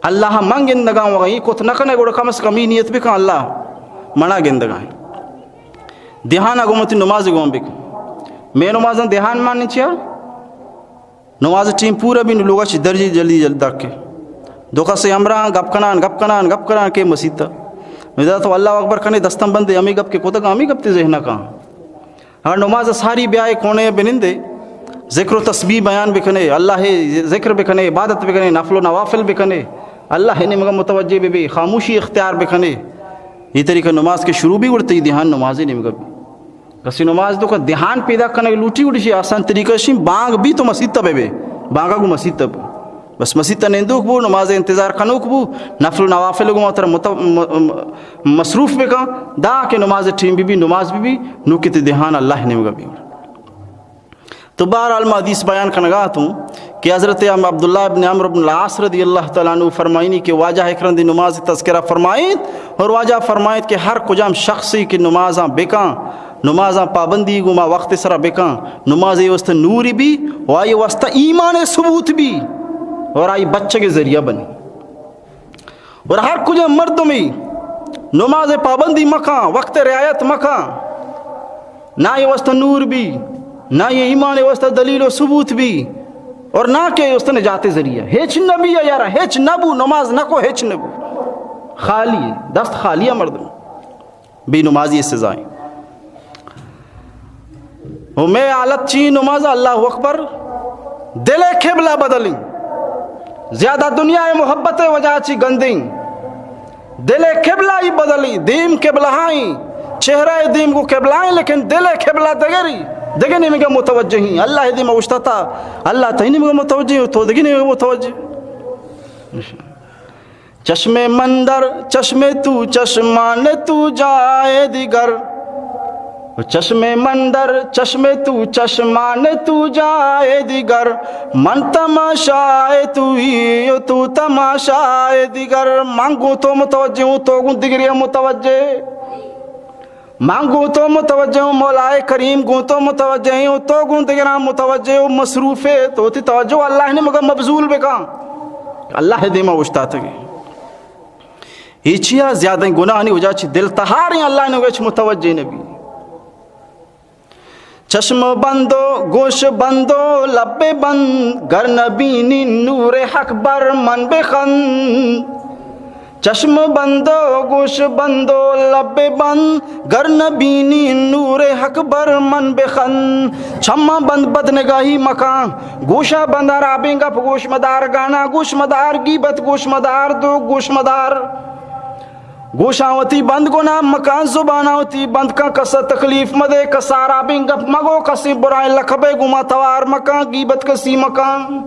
اللہ من گندگاں وغی کت نکنے گوڑا کم از کمی نیت بکن اللہ منا گندگائیں دہان گومتی نماز گوم بکن میں نمازاں دہان ماننی چیا نماز ٹیم پورا بھی لوگا چی درجی جلدی جلد داکے دوکھا سے امران گپ کنان کے مسیطہ میں تو اللہ اکبر کنے دستم بندے امی گپ کے کوتا امی گپ تے ذہنہ کہاں اگر نماز ساری بیائے کونے بنندے ذکر و تسبیح بیان بکنے اللہ ذکر بکنے عبادت بکنے نفل و نوافل بکنے اللہ نے مگا متوجہ بھی خاموشی اختیار بکنے یہ طریقہ نماز کے شروع بھی اڑتے ہی دھیان نمازی نہیں مگا بھی کسی نماز دو کا دھیان پیدا کرنے کے لوٹی اڑی آسان طریقہ شیم بانگ بھی تو مسجد تب ہے بانگا کو مسجد تب بس مسجد تا نیندوک بو نماز انتظار کنوک بو نفل و نوافل گو مطر مصروف بکا دا کہ نماز ٹھیم بھی نماز بھی نو کتے دھیان اللہ نے مگا بھی تو بہرحال میں حدیث بیان کرنا ہوں کہ حضرت عبداللہ ابن عمرو بن العاص رضی اللہ تعالیٰ عنہ فرمائنی کہ واجہ اکرم دی نماز تذکرہ فرمائیت اور واجہ فرمائیت کہ ہر کجام شخصی کی نمازاں بکاں نمازاں پابندی گما وقت سرا بکاں نماز وسط نوری بھی و آئی وسط ایمان ثبوت بھی اور آئی بچے کے ذریعہ بنی اور ہر کجام مردوں میں نماز پابندی مکاں وقت رعایت مکاں نہ یہ وسط نور بھی نہ یہ ایمان وسط دلیل و ثبوت بھی اور نہ کہ اس نجات ذریعہ ہیچ نبی ہے یارا ہیچ نبو نماز نہ کو ہیچ نبو خالی دست خالیہ مردم بھی نمازی سزائیں وہ میں حالت چی نماز اللہ اکبر دل قبلہ بدلیں زیادہ دنیا محبت وجہ چی گندیں دل قبلہ ہی بدلی دیم قبلہائیں چہرہ دیم کو قبلائیں لیکن دل قبلہ دگری دیکھیں نہیں مگا متوجہ ہی اللہ دی موشتا تھا اللہ تھی نہیں مگا متوجہ ہی تو دیکھیں نہیں مگا متوجہ چشم مندر چشم تو چشمان تو جائے دیگر چشم مندر چشم تو چشمان تو جائے دیگر من تماشائے تو ہی تو تماشائے دیگر مانگو تو متوجہ ہوں تو گن دیگری متوجہ مانگو تو متوجہ ہوں مولائے کریم گو تو متوجہ ہوں تو گن دیگران متوجہ ہوں مصروف ہے تو تی توجہ اللہ نے مگر مبزول بکا اللہ دیما وشتا تھے یہ چیا زیادہ گناہ نہیں ہو جا چی دل تہار ہیں اللہ نے ویچ متوجہ نبی چشم بندو گوش بندو لب بند گر نبینی نور حق بر من بخند چشم بندو گوش بندو لب بند گر نبینی نور حق بر من بخند چھما بند بدنگاہی مکان گوشہ بندار آبیں گپ گوش مدار گانا گوش مدار گیبت گوش مدار دو گوش مدار گوشاوتی بند گنا مکان زباناوتی بند کا کسا تکلیف مدے کسارا بنگپ مگو کسی برائے لکھبے گما توار مکان گیبت کسی مکان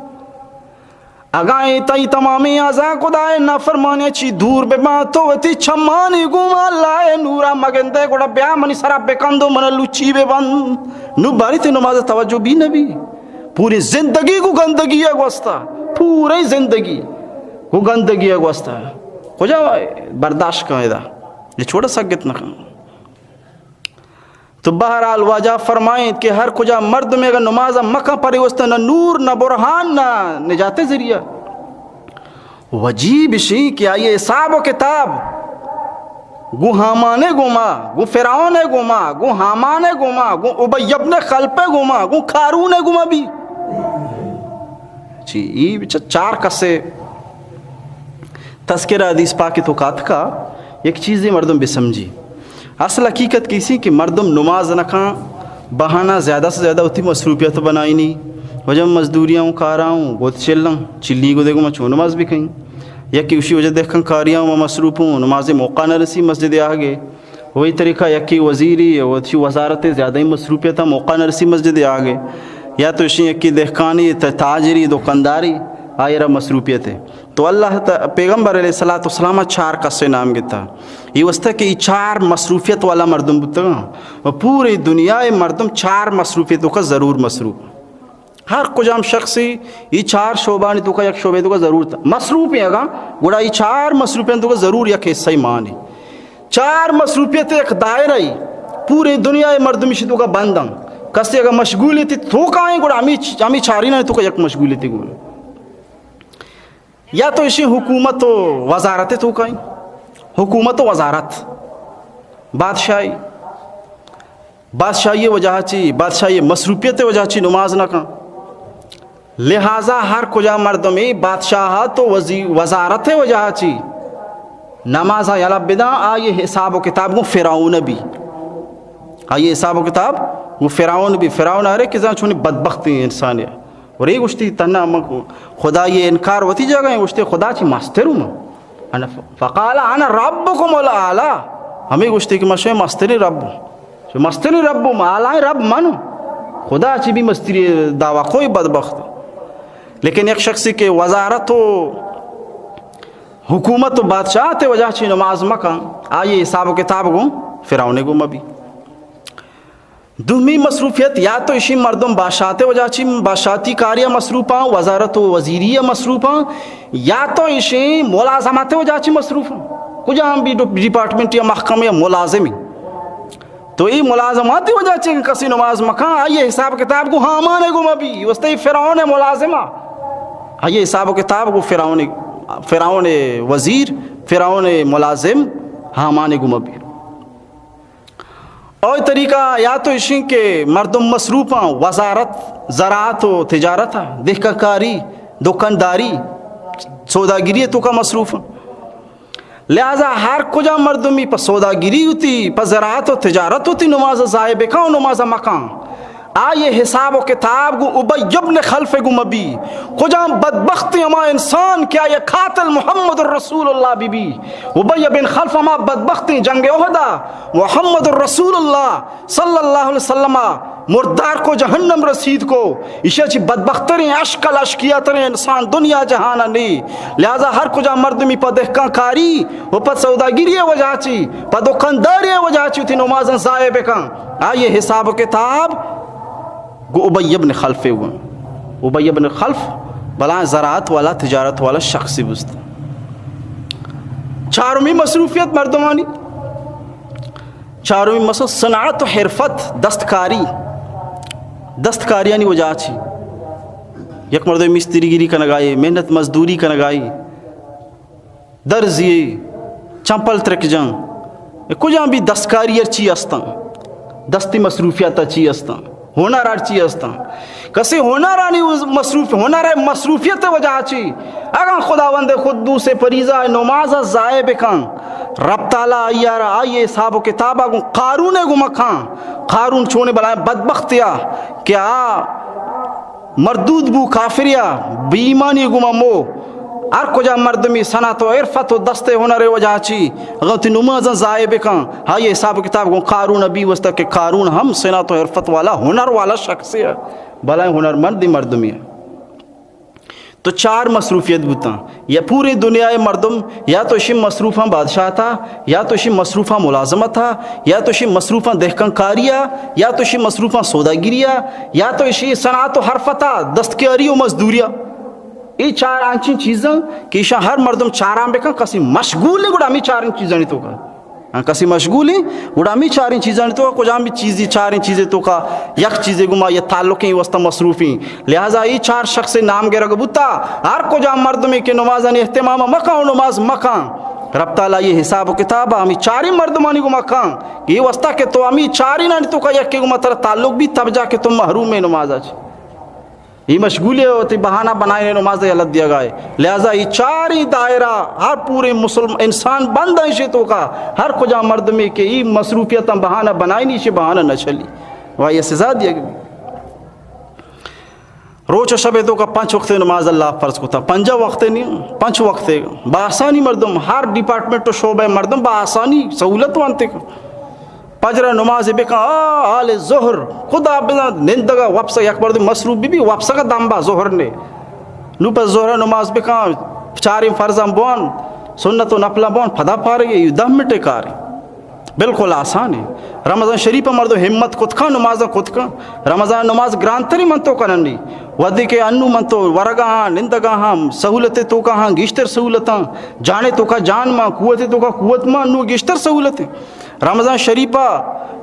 اگائیں تئی تمامی آزاں خدای نافرمانی چی دور بے ماں تو وتی چھمانی گما لائے نورا مگندے گوڑا بیا منی سرا بے کندو من لچی بے بند نو باری تی نماز توجہ بھی نبی پوری زندگی کو گندگی ہے گوستا پوری زندگی کو گندگی ہے گوستا کجا برداشت کا ہے یہ چھوڑا سکت نہ تو بہرحال واجہ فرمائیں کہ ہر کجا مرد میں اگر نماز مکہ پڑے وستا نہ نور نہ برہان نہ نجات ذریعہ وجیب شی کہ آئیے حساب و کتاب گو حامانے گوما گو فرعون گوما گو حامان گوما گو ابی ابن خلپ گوما گو قارون گوما بھی یہ چار کسے تذکرہ حدیث پاک تو کات کا ایک چیزیں مردم بھی سمجھی اصل حقیقت کیسی کہ مردم نماز نکاں بہانہ زیادہ سے زیادہ ہوتی مصروفیت بنائی نہیں وجہ مزدوریاں ہوں کارا ہوں گوت چلنا چلی کو دیکھو میں چھو نماز بھی کہیں یا کہ اسی وجہ دیکھ کھاں کاریاں ہوں میں مصروف ہوں نماز موقع نہ رسی مسجد آگے وہی طریقہ یکی وزیری وہ تھی وزارت زیادہ ہی مصروفیت موقع نہ رسی مسجد آگے یا تو اسی یکی دہکانی تاجری دکانداری آئرہ مصروفیت ہے تو اللہ پیغمبر علیہ السلام چار قصے نام گتا یہ وسطہ کہ یہ چار مصروفیت والا مردم بتا اور پوری دنیا مردم چار مصروفیتوں کا ضرور مصروف ہر کجام شخصی یہ چار شعبانی تو کا یک شعبے تو کا ضرور تھا مصروف ہے گا گوڑا یہ چار مصروفیت تو کا ضرور یک حصہ مانی چار مصروفیت ایک دائرہ ہی پورے دنیا مردمی تو کا بندن کسی اگر مشغولی تھی تو کہیں گوڑا ہمیں چاری نہ تو کا یک مشغولی تھی گوڑا یا تو اسی حکومت و وزارت تو کہیں حکومت و وزارت بادشاہی وجہ چی بادشاہی مصروفیت وجہ چی نماز نہ کھاں لہٰذا ہر کجا مردمی بادشاہت و وزارت وجہ چی نماز یلا بدا آئیے حساب و کتاب کو فرعون بھی آئیے حساب و کتاب وہ فرعون بھی فرعون آرے کہ چھونے بدبختی انسان ہے اور ایک گوشتی تنہ خدا یہ انکار ہوتی جگہ ہے گوشتی خدا چی مستر ہوں فقال انا ربکم الاعلی ہمیں گوشتی کہ میں مستری رب ہوں مستری رب ہوں اعلی رب منو خدا چی بھی مستری دعویٰ کوئی بدبخت لیکن ایک شخصی کے وزارت و حکومت و بادشاہت وجہ چی نماز مکان آئیے حساب و کتاب گو فرعون گو مبی دومی مصروفیت یا تو اسی مردم بادشاہت وجہ چی بادشاہتی کاریہ مصروفاں وزارت و وزیریہ مصروفاں یا تو اسی ملازمات وجہ چی مصروفاں کجا ہم بھی ڈپارٹمنٹ یا محکمہ یا ملازمی تو یہ ملازمات وجہ چی کسی نماز مکان آئیے حساب کتاب کو حامان گو مبی وسطی فرعون ملازمہ آئیے حساب و کتاب کو فرعون وزیر فرعون ملازم حامان گو مبی اور طریقہ یا تو اسی کے مردم مصروفاں وزارت زراعت و تجارت دہکہ کاری دکانداری سوداگیری تو کا مصروف لہذا ہر کجا مردمی پا سوداگیری ہوتی پا زراعت و تجارت ہوتی نماز زائب کان نماز مکان آئیے حساب و کتاب گو ابی ابن خلف گو مبی کجا بدبختی اما انسان کیا یہ قاتل محمد الرسول اللہ بی بی ابی ابن خلف اما بدبختی جنگ احدہ محمد الرسول اللہ صلی اللہ علیہ وسلم مردار کو جہنم رسید کو اسے چی بدبخترین اشکل اشکیاترین انسان دنیا جہانا نہیں لہذا ہر کجا مردمی پا دہکان کاری و پا سوداگیری وجہ چی پا دکانداری وجہ چی تھی نمازن زائب کن آئیے حساب و کتاب گو ابی ابن خلف ہوا ابی ابن خلف بلا زراعت والا تجارت والا شخصی بستا چارمی مصروفیت مردمانی چارمی مصروف صنعت و حرفت دستکاریانی وجہ چی یک مردم مستری گیری کا نگائی محنت مزدوری کا نگائی درزی چمپل ترک جان کجا بھی دستکاری چی استا دستی مصروفیت چی استا ہونار چی استا کسی ہونارانی مصروفیت وجہ چی اگر خداوند خود دوسرے پریزہ نماز زائب کن رب تعالیٰ آئیارا آئیے حساب و کتابہ گو قارون گو مکان قارون چھونے بلائیں بدبختیا کیا مردود بو کافریا بیمانی گو ممو ہر کجا مردمی صنعت و عرفت و دستے ہنر وجہ چی غلطی نمازن زائب کن ہائی حساب کتاب کو قارون ابھی وسطہ کہ قارون ہم صنعت و عرفت والا ہنر والا شخص ہے بلائیں ہنر مردی مردمی ہے تو چار مصروفیت بوتا یا پوری دنیا مردم یا تو اسی مصروفہ بادشاہ تھا یا تو اسی مصروفہ ملازمت تھا یا تو اسی مصروفہ دہکن کاریہ یا تو اسی مصروفہ سوداگیریہ یا تو اسی صنعت و حرفتہ دستکاری و مزدوریہ یہ چار آنچیں چیزیں کہ ایشا ہر مردم چاران بکن کسی مشغول ہے گوڑا ہمیں چاریں چیزیں نہیں تو کا کسی مشغول ہے گوڑا ہمیں چاریں چیزیں نہیں تو کا کجا ہمیں چیزیں چاریں چیزیں تو کا یک چیزیں گما یہ تعلقیں وسط مصروفیں لہٰذا یہ چار شخص نام گے رگبوتا ہر کجا مردمی کے نمازن اہتمام مکان و نماز مکان رب تعالیٰ یہ حساب و کتابہ ہمیں چاری مردمانی کو مکان یہ وسطہ کہ تو ہمیں چاری نہ تو کا یک کے گما تر تعلق بھی تب جا کے تم محروم میں نماز آج یہ مشغولی ہوتی بہانہ بنائے نماز علت دیا گئے لہذا یہ چاری دائرہ ہر پورے مسلم انسان بند ہے تو کا ہر کجا مرد میں کہ یہ مصروفیت بہانہ بنائی نہیں بہانہ نہ چلی وہ یہ سزا دیا گیا روچ و شب تو کا 5 وقت نماز اللہ فرض کو تھا 5 وقت نہیں 5 وقت بآسانی مردم ہر ڈپارٹمنٹ و شعبہ مردم بآسانی سہولت وانتے فجر نماز بکا آل ظہر خدا بنا نندگا واپس یک برد مصروف بھی واپس کا دامبا ظہر نے نو پر ظہر نماز بکا چاری فرضاں بون سنت و نفلہ بون پھدا پا رہی ہے 10 منٹ کار بالکل آسان ہے رمضان شریف مردو ہمت کت کا نماز کت کا رمضان نماز گرانتری منتو کننی ودی کے انو منتو ورگا ہاں نندگا ہاں سہولت تو کا ہاں گیشتر سہولتاں جانے تو کا جان ماں قوت تو کا قوت ماں نو گیشتر سہولتیں رمضان شریفہ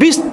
20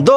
2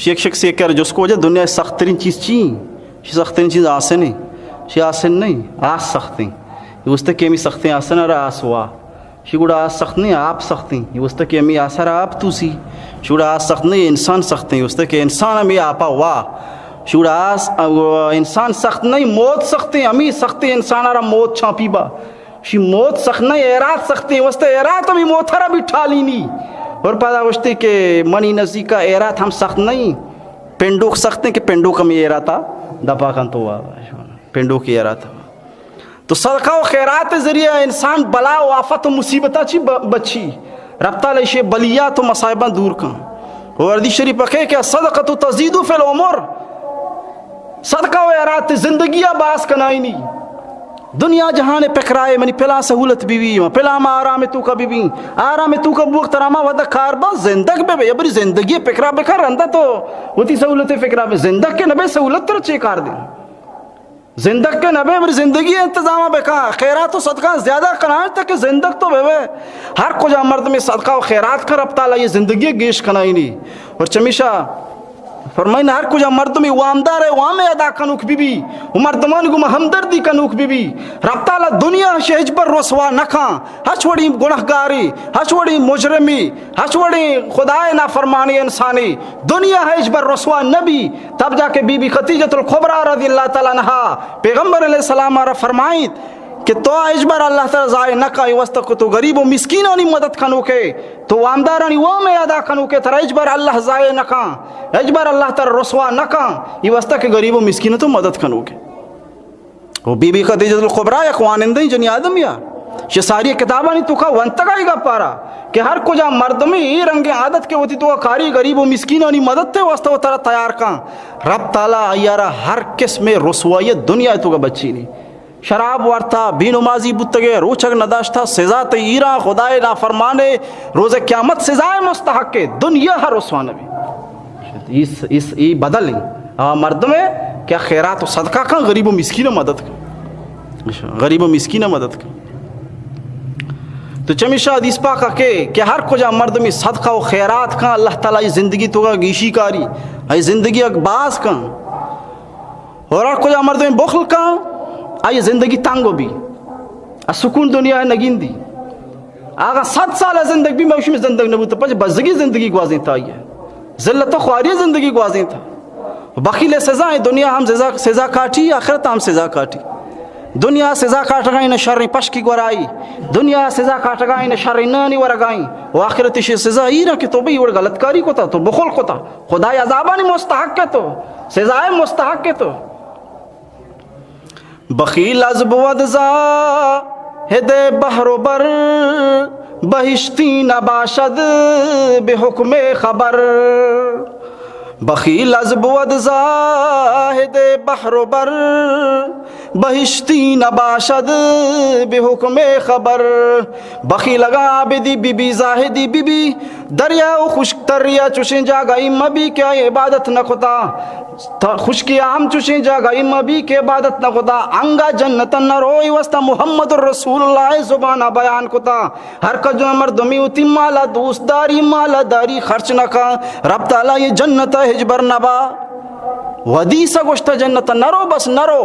شیخ شخص یہ کر جس کو وجہ دنیا سخت ترین چیز چی سخت ترین چیز آسن ہے شی آسن نہیں آس سخت ہیں یہ اس تک ہمیں سختیں آسن اور آس ہوا شی گوڑا آس سخت نہیں آپ سخت ہیں یہ اس تک ہمیں آسر آپ تو سی شوڑا آس سخت نہیں انسان سخت ہیں اس تک انسان ہمیں آپا ہوا شوڑا آس انسان سخت نہیں موت سخت ہیں ہمیں سخت ہیں انسان آرہ موت چھاپی با شی موت سخت نہیں ایرات سخت ہیں وسط ایرات ہمیں موت ہرہ بھی ٹھالی نہیں اور پتا گوشتے کہ منی نزدیک کا ایرات ہم سخت نہیں پینڈوک سخت ہیں کہ پینڈوک ہمیں ایراتا دپا کن تو پینڈوک کی ایراتا تو صدقہ و خیرات ذریعہ انسان بلا و آفت و مصیبتہ چی بچی رب تعالی شے بلیات و مصائبہ دور کن اور حدیث شریف پکے کہ صدقہ تزید فی العمر صدقہ و خیرات زندگی باس کنائی نہیں دنیا جہاں پکرائے منی پلا سہولت بھی پلا ما آرام تو کا بھی آرام تو کا بوک تراما ودا کار با زندگ بے بے بری زندگی پکرا بے کار رندا تو ہوتی سہولت فکرا بے زندگ کے نبے سہولت تر چے کار دیں زندگ کے نبے بری زندگی انتظامہ بے کار خیرات و صدقہ زیادہ کنائیں تک زندگ تو بے بے ہر کجا مرد میں صدقہ و خیرات کر رب تعالی یہ زندگی گیش کنائی نہیں اور چمیشہ فرمائنا ہر کجا مردمی وامدار ہے وام ادا کنوک بی مردمان گم ہمدردی کنوک بی رب تعالی دنیا شہج پر رسوا نکھاں ہچوڑی گناہگاری ہچوڑی مجرمی ہچوڑی خدای نافرمانی انسانی دنیا ہچ پر رسوا نبی تب جا کے بی بی خدیجۃ الکبریٰ رضی اللہ تعالیٰ عنہا پیغمبر علیہ السلام آرہ فرمائیت کہ تو اجبر اللہ تعالی ضائع نہ کا واسطہ کو تو غریب و مسکینانی مدد کنو کے تو وامدارانی وہ میں ادا کنو کے تر اجبر اللہ ضائع نہ کا اجبر اللہ تعالی رسوا نہ کا یہ واسطہ کہ غریب و مسکین تو مدد کنو کے وہ بی بی خدیجۃ الکبریٰ اخوانندی جنی آدم یا یہ ساری کتاباں تو کا ونتگائی گا پارا کہ ہر کجا مردمی رنگ عادت کے ہوتی تو کاری غریب و مسکینانی مدد تے واسطہ وہ ترا تیار کا رب تعالی یارا ہر قسم رسوائیت دنیا تو کا بچی نہیں شراب وارتا بی نمازی بتگے روچک نداشتا سزا تیرا خدای نافرمانے روز قیامت سزائے مستحق کے دنیا ہر رسوانہ بھی اس بدل نہیں مرد میں کیا خیرات و صدقہ کا غریب و مسکین مدد کا غریب و مسکین مدد کا تو چمیشہ حدیث پاکا کہ ہر کجا مرد میں صدقہ و خیرات کا اللہ تعالی زندگی تو کا گیشی کاری ہے زندگی اقباس کا اور ہر کجا مرد میں بخل کا آئی زندگی تانگو بھی سکون دنیا ہے نگین دی آگا 7 سال زندگی بھی میں اس میں زندگی نبوتا پچھ بزگی زندگی گوازیں تھا یہ ذلت و خواری زندگی گوازیں تھا بخیل سزا ہے دنیا ہم سزا کاٹی آخرت ہم سزا کاٹی دنیا سزا کاٹ گئی نہ شر پش کی گورائی دنیا سزا کاٹ گئی نہ شر نانی ورگائی وہ آخرت سزا ہی نہ کہ تو بھی وہ غلط کاری کو تھا تو بخل کو تھا خدای عذابانی مستحق کے تو سزائے مستحق کے تو بخیل از بود زاہد بحر و بر بہشتی نباشد بے حکم خبر بخیل از بود زاہد بحر و بر بہشتی نباشد بے حکم خبر بخیل اگا عابدی بی بی زاہدی بی بی دریا و خشک تریا چوشیں جاگئی مبی کیا عبادت نہ خدا خشکی عام چوشیں جاگئی مبی کی عبادت نہ خدا انگا جنت نہ روئی وستا محمد الرسول اللہ زبانہ بیان کتا ہر کجو مردمی اتی مالا دوست داری مالا داری خرچ نہ کا رب تعالی یہ جنت ہجبر نبا ودیسا گوشتا جنت نرو بس نرو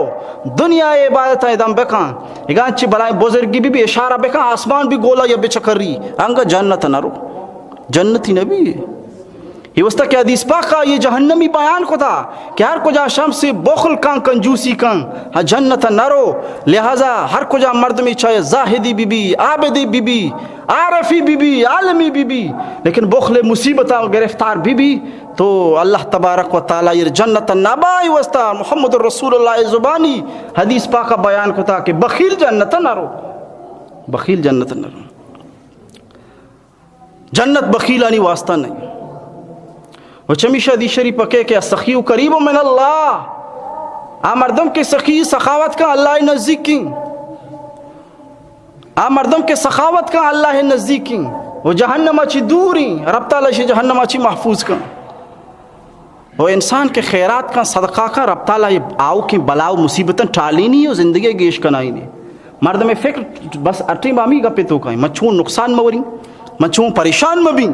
دنیا عبادت ہے دم بکان اگان چی بلائیں بزرگی بھی اشارہ بکان آسمان بھی گولا یا بچکر رہی انگا جنت نرو جنتی نبی ہے یہ وسطہ کہ حدیث پاکا یہ جہنمی بیان کو تھا کہ ہر کجا شمس سے بخل کان کنجوسی کان جنت نرو لہذا ہر کجا مرد میں چاہے زاہدی بی بی عابدی بی بی عارفی بی بی عالمی بی بی لیکن بخل مصیبتہ گرفتار بی بی تو اللہ تبارک و تعالی یہ جنت نبائی وسطہ محمد الرسول اللہ زبانی حدیث پاکا بیان کو تھا کہ بخیل جنت نرو بخیل جنت نرو جنت بخیلانی واسطہ نہیں وہ چمیشہ حدیث شریف پکے کہ سخی و قریب من اللہ مردم کے سخی سخاوت کا اللہ نزدیک کی مردم کے سخاوت کا اللہ نزدیک کی وہ جہنم اچھی دوری رب تعالی سے جہنم اچھی محفوظ کا وہ انسان کے خیرات کا صدقہ کا رب تعالی آؤ کی بلاؤ مصیبتاں ٹالی نہیں اور زندگی گیش کنائی نہیں مرد میں فکر بس اٹھی بامی گپے تو کہیں مچھوں نقصان موری مچھوں پریشان مبین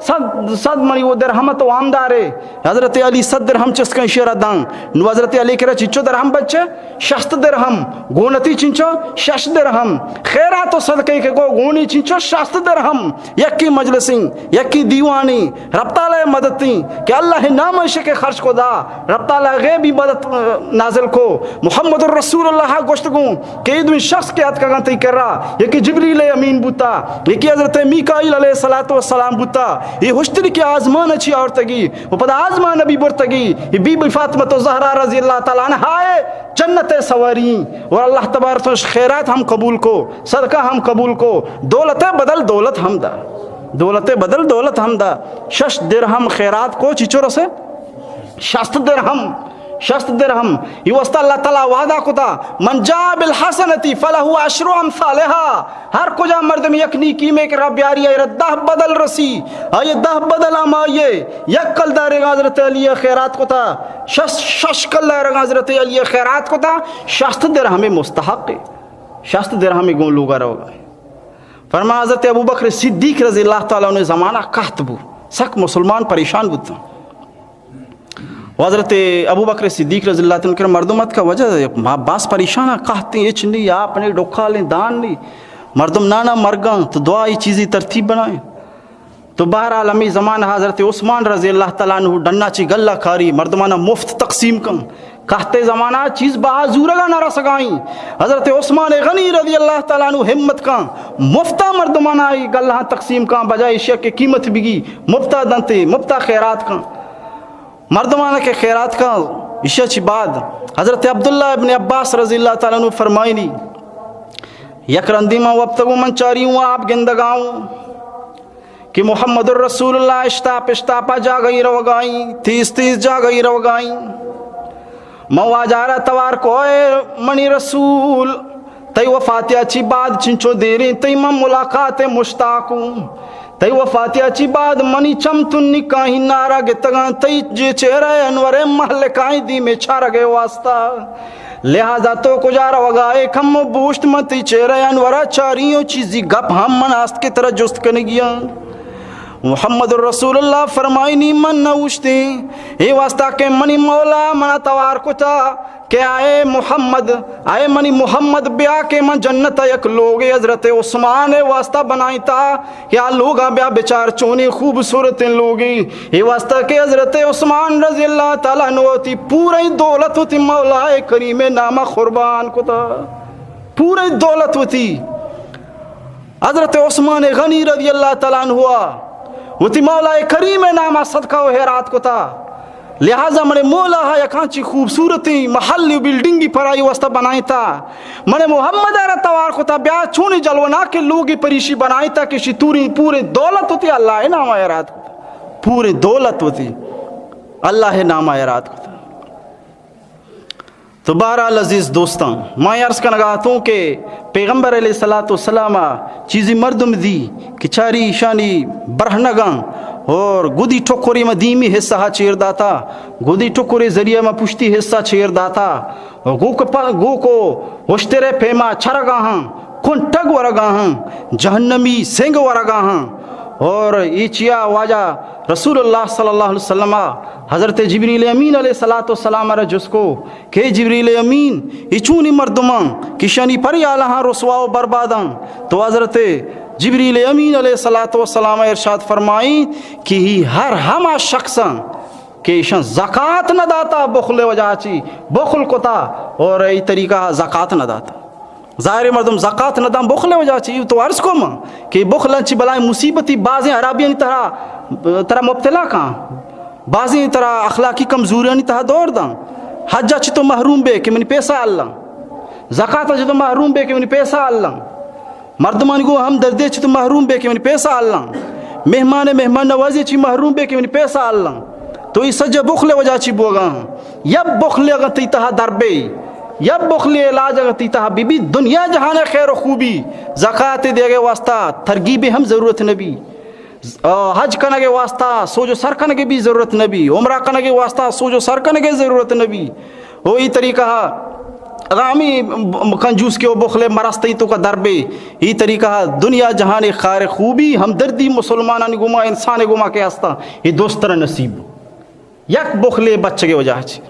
صد منی وہ درہم تو آمدارے حضرت علی 100 درہم چسکن شیرہ دان نو حضرت علی کرا چچو درہم بچے 60 درہم گونتی چنچو 6 درہم خیرات و صدقے کے گو گونی چنچو 60 درہم یکی مجلسیں یکی دیوانی رب تعالی مددیں کہ اللہ نام عشق خرچ کو دا رب تعالی غیبی مدد نازل کو محمد الرسول اللہ گوشتگوں کہ ایدوین شخص کے حد کا گنتی کر رہا یکی جبریل امین بوتا یکی حضرت میکائیل علیہ السلام بوتا یہ ہوشتری کی آزمان اچھی آورتگی وہ پدا آزمان نبی برتگی یہ بی بی فاطمہ زہرا رضی اللہ تعالیٰ عنہ آئے جنت سوارین اور اللہ تبارک و خیرات ہم قبول کو صدقہ ہم قبول کو دولت بدل دولت ہم دا دولت بدل دولت ہم دا 6 درہم خیرات کو چچو رسے 60 درہم یہ واسطہ اللہ تعالیٰ وعدہ کو تا من جا بالحسنتی فلہو 10 امثالہا ہر کجا مردم یک نیکی میں کہ رب یاری ہے 10 بدل رسی آئیے 10 بدل ہم آئیے یک کل دارے گا حضرت علی خیرات کو تا 6 کل دارے گا حضرت علی خیرات کو تا 60 درہم مستحق 60 درہم گون لوگا رہو گا فرما حضرت ابو بکر صدیق رضی اللہ تعالیٰ نے زمانہ قحط بو سک مسلمان پریشان بودتا حضرت ابو بکر صدیق رضی اللہ تعالیٰ نے مردمت کا وجہ باس پریشان ہے کہتے ہیں اچ نہیں آپ نے ڈوکھا لیں دان نہیں مردم نانا مرگاں تو دعائی چیزی ترتیب بنائیں تو بہرحال امی زمان حضرت عثمان رضی اللہ تعالیٰ عنہ ڈننا چی گلہ کھاری مردمانہ مفت تقسیم کن کہتے زمانہ چیز بازورگا نہ رسگائیں حضرت عثمان غنی رضی اللہ تعالیٰ عنہ ہمت کن مفتہ مردمانہ گلہ تقسیم کن بجائے اشیاء کے قیمت بگی مفتہ دنتے مفتہ خیرات کن مردمانہ کے خیرات کا اشیاء چی بعد حضرت عبداللہ ابن عباس رضی اللہ تعالیٰ عنہ فرمائنی یک رندیمہ وابتگو من چاری ہوں آپ گندگاؤں کہ محمد الرسول اللہ اشتاپا جا گئی رو گائیں 30 جا گئی رو گائیں موا جارہ توار کو اے منی رسول تی وفاتیہ چی بعد چنچو دیریں تی من ملاقات مشتاقوں تی وفاتیہ چی بعد منی چمتن نکاہی نارا گتگاں تی جے چہرہ انور محل کائیں دی میں چھارا گئے واسطہ لہذا تو کجارہ وگائے کم و بوشت من تی چہرہ انورہ چاریوں چیزی گپ ہم من آست کی طرح جست کرنے گیا محمد الرسول اللہ فرمائنی من نوشتے اے واسطہ کہ منی مولا منا توار کو تا کہ آئے منی محمد بیا کہ من جنت یک لوگ حضرت عثمان واسطہ بنائی تا یا لوگا بیا بچار چونے خوبصورت لوگی یہ واسطہ کہ حضرت عثمان رضی اللہ تعالیٰ نوتی پوری دولت ہوتی مولا کریم نامہ قربان کو تا پوری دولت ہوتی حضرت عثمان غنی رضی اللہ تعالیٰ ہوا وتی مولا کریم نامہ صدقہ و حیرات کو تا لہذا منے مولا ہے یکانچی خوبصورتی محلی بلڈنگی پر آئی واسطہ بنائی تا منے محمد آرہ توار کو تا بیا چونی جلونا کے لوگی پریشی بنائی تا کشی توری پورے دولت ہوتی اللہ ہے نامہ حیرات کو تا پورے دولت ہوتی اللہ ہے نامہ حیرات کو تا تو بہرحال عزیز دوستاں میں عرض کا نگاہتا ہوں کہ پیغمبر علیہ السلام چیزی مردم دی کہ چاری شانی برہنگاں اور گودی ٹھوکری میں دیمی حصہ چیر داتا گودی ٹھوکری ذریعہ میں پشتی حصہ چیر داتا اور گو کو وشترے پیما چھرگا ہاں کن ٹگ ورگا ہاں جہنمی سنگ ورگا ہاں اور ایچیا واجہ رسول اللہ صلی اللہ علیہ وسلم حضرت جبریل امین علیہ السلام را جس کو کہ جبریل امین ایچونی مردمان کشانی پری آلہاں رسوا و برباداں تو حضرت جبریل امین علیہ السلام ارشاد فرمائیں کہ ہی ہر ہما شخصاں کہ ایشان زکاة نہ داتا بخل وجہ چی بخل کو تا اور ای طریقہ زکاة نہ داتا ظاہر مردم زکاة نہ دام بخل وجہ چی تو عرض کو ماں کہ بخلن چی بلائیں مصیبتی بعضیں عرابیانی طرح مبتلا کہاں بعضیں طرح اخلاقی کمزوریانی طرح دور داں حجہ چی تو محروم بے کہ منی پیسہ اللہ زکاة چی تو محروم بے کہ منی پیسہ اللہ مردمان گو ہم دردے چی تو محروم بے کہ منی پیسہ اللہ مہمان نوازی چی محروم بے کہ منی پیسہ اللہ تو یہ سجہ بخل وجہ چی بوگا یب بخل اگر تیتہا دربے یب بخل علاج اگر تیتہا بی بی دنیا جہاں خیر و خوبی زکاة دے گے واسطہ ترغیب ہم ضرورت نبی حج کنگے واسطہ سوجو سر کنگے بھی ضرورت نبی عمرہ کنگے واسطہ سوجو سر کنگے ضرورت نبی وہی طریقہ غامی کنجوس کے و بخل مرستی تو کا دربے یہ طریقہ دنیا جہان خیر خوبی ہمدردی مسلمانان گما انسان گما کے ہستا یہ دوستر نصیب یک بخل بچے کے وجہ سے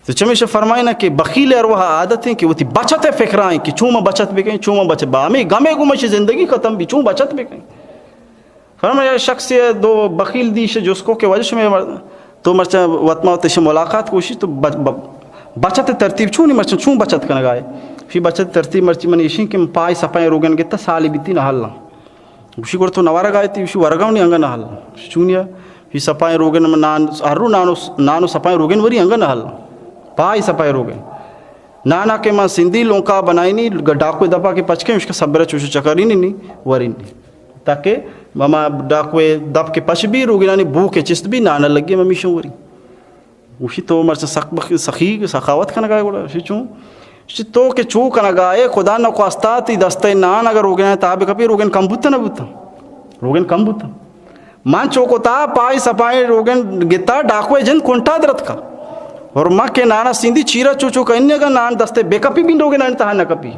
تو چمیشہ فرمائے نا کہ بخیل ارواح عادت ہیں کہ وہ تی بچت فکرائیں کہ چوں میں بچت بکیں چوں میں بچت بامی گمے گمش زندگی ختم بھی چوں بچت بکیں فرمایا شخص دو بخیل دیش جس کو کہ وجہ میں تو مرچہ وطمہ تش ملاقات کوشش تو بچت ترتیب چوں نہیں مرچہ چوں بچت کرنا گائے فی بچت ترتیب مرچی من ایشین کہ پائی سپائیں روگن گتا سالی بیتی نہ حل اسی کو تو نوارا گائے تھی اسی ورگاؤں نہیں انگا نہ حل چونیا فی سپائیں روگن میں ہرو نانو سپائیں روگن وری انگا نہ حل پائی سپائے رو گئے نانا کے ماں سندھی لونکا بنائی نہیں ڈاکوے دپا کے پچ کے اس کا صبر چوشو چکری نہیں وری نہیں تاکہ ماما ڈاکوے دپ کے پچ بھی رو گئے نانی بو کے چست بھی نانا لگ گئے ممی شو وری اسی تو مرچہ سخی سخاوت کا نگائے گوڑا اسی چون اسی تو کہ چو کا نگائے خدا نہ خواستا تی دستے نان اگر رو گئے تابے کپی رو گئے کم بوتا نہ بوتا رو گئے کم بوتا مان چوکو تا پائی سپائے رو گئے گتا ڈاکوے جن کنٹا درت کا اور ماں کے نانا سندھی چیرا چوچو کا انہیں کا نان دستے بے کپی بھی روگن آنے تہا نہ کپی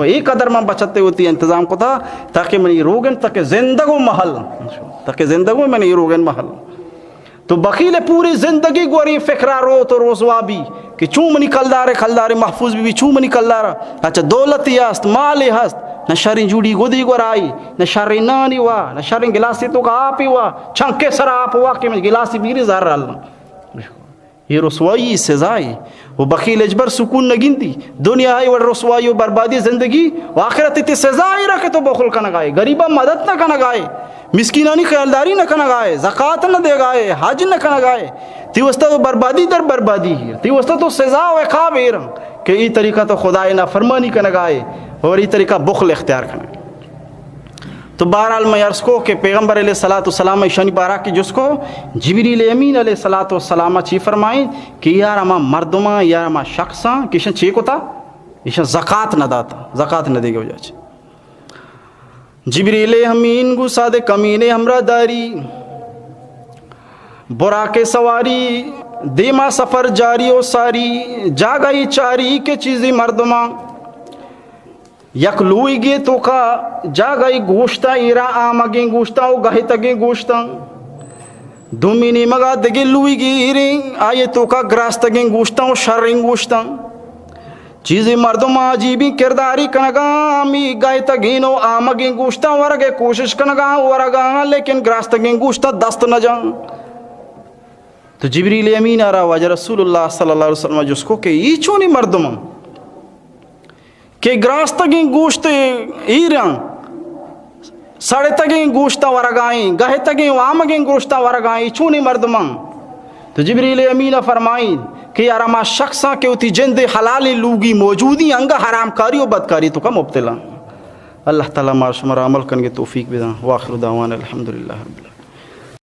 ایک قدر ماں بچتے ہوتی ہے انتظام کو تھا تاکہ میں یہ روگن تاکہ زندگو محل تاکہ زندگو میں یہ روگن محل تو بخیل پوری زندگی گوری فکرہ رو تو روزوا بھی کہ چون منی کلدار محفوظ بھی چون منی کلدار اچھا دولتی ہست مالی ہست نہ شرین جوڑی گودی گور آئی نہ شرین نانی ہوا نہ شرین گلاسی تو کا آپ ہی ہوا چھنکے سر آپ ہوا کہ میں گلاسی بیری زہر اللہ یہ رسوائی سزائی وہ بخیل اجبر سکون نہ گنتی دنیا ہے وہ رسوائی و بربادی زندگی و آخرت تی سزائی رکھے تو بخل کا نگائے غریبہ مدد نہ کا نگائے مسکینانی خیالداری نہ کا نگائے زکاة نہ دے گائے حج نہ کا نگائے تی وسطہ تو بربادی در بربادی ہی تی وسطہ تو سزا و عقاب ایرم کہ یہ طریقہ تو خدای نہ فرمانی کا نگائے اور یہ طریقہ بخل اختیار کرنا تو بہرحال میں عرض کو کہ پیغمبر علیہ السلام شانی بارہ کی جس کو جبریل امین علیہ السلام چی فرمائیں کہ یار اما مردماں یار اما شخصاں کشن چی کو تھا ایشن زکاة نہ داتا زکاة نہ دے گے وجہ چی جبریل امین گو سادے کمینے ہمرا داری برا کے سواری دیما سفر جاری و ساری جا گئی چاری کے چیزی مردماں یک لوئی گے تو کا جا گئی گوشتا ایرا آمگیں گوشتا او گہی تگیں گوشتا دومینی مگا دگے لوئی گے ایریں آئے تو کا گراس تگیں گوشتا او شریں گوشتا چیزیں مردم عجیبی کرداری کنگا آمی گہی تگیں او آمگیں گوشتا ورگے کوشش کنگا ورگا لیکن گراس تگیں گوشتا دست نہ جان تو جبریل امین آ رہا واجہ رسول اللہ صلی اللہ علیہ وسلم جس کو کہ یہ چونی مردم کہ گراس تگیں گوشت ایران سڑے تگیں گوشتا ورگائیں گہے تگیں وامگیں گوشتا ورگائیں چونی مردمان تو جبریل امینہ فرمائیں کہ یار اما شخصاں کے اتی جند حلالی لوگی موجودی انگا حرام کاری و بدکاری تو کا مبتلا اللہ تعالیٰ مارش مرا عمل کرنگے توفیق بداں واخر دعوانا الحمدللہ رب العالمین.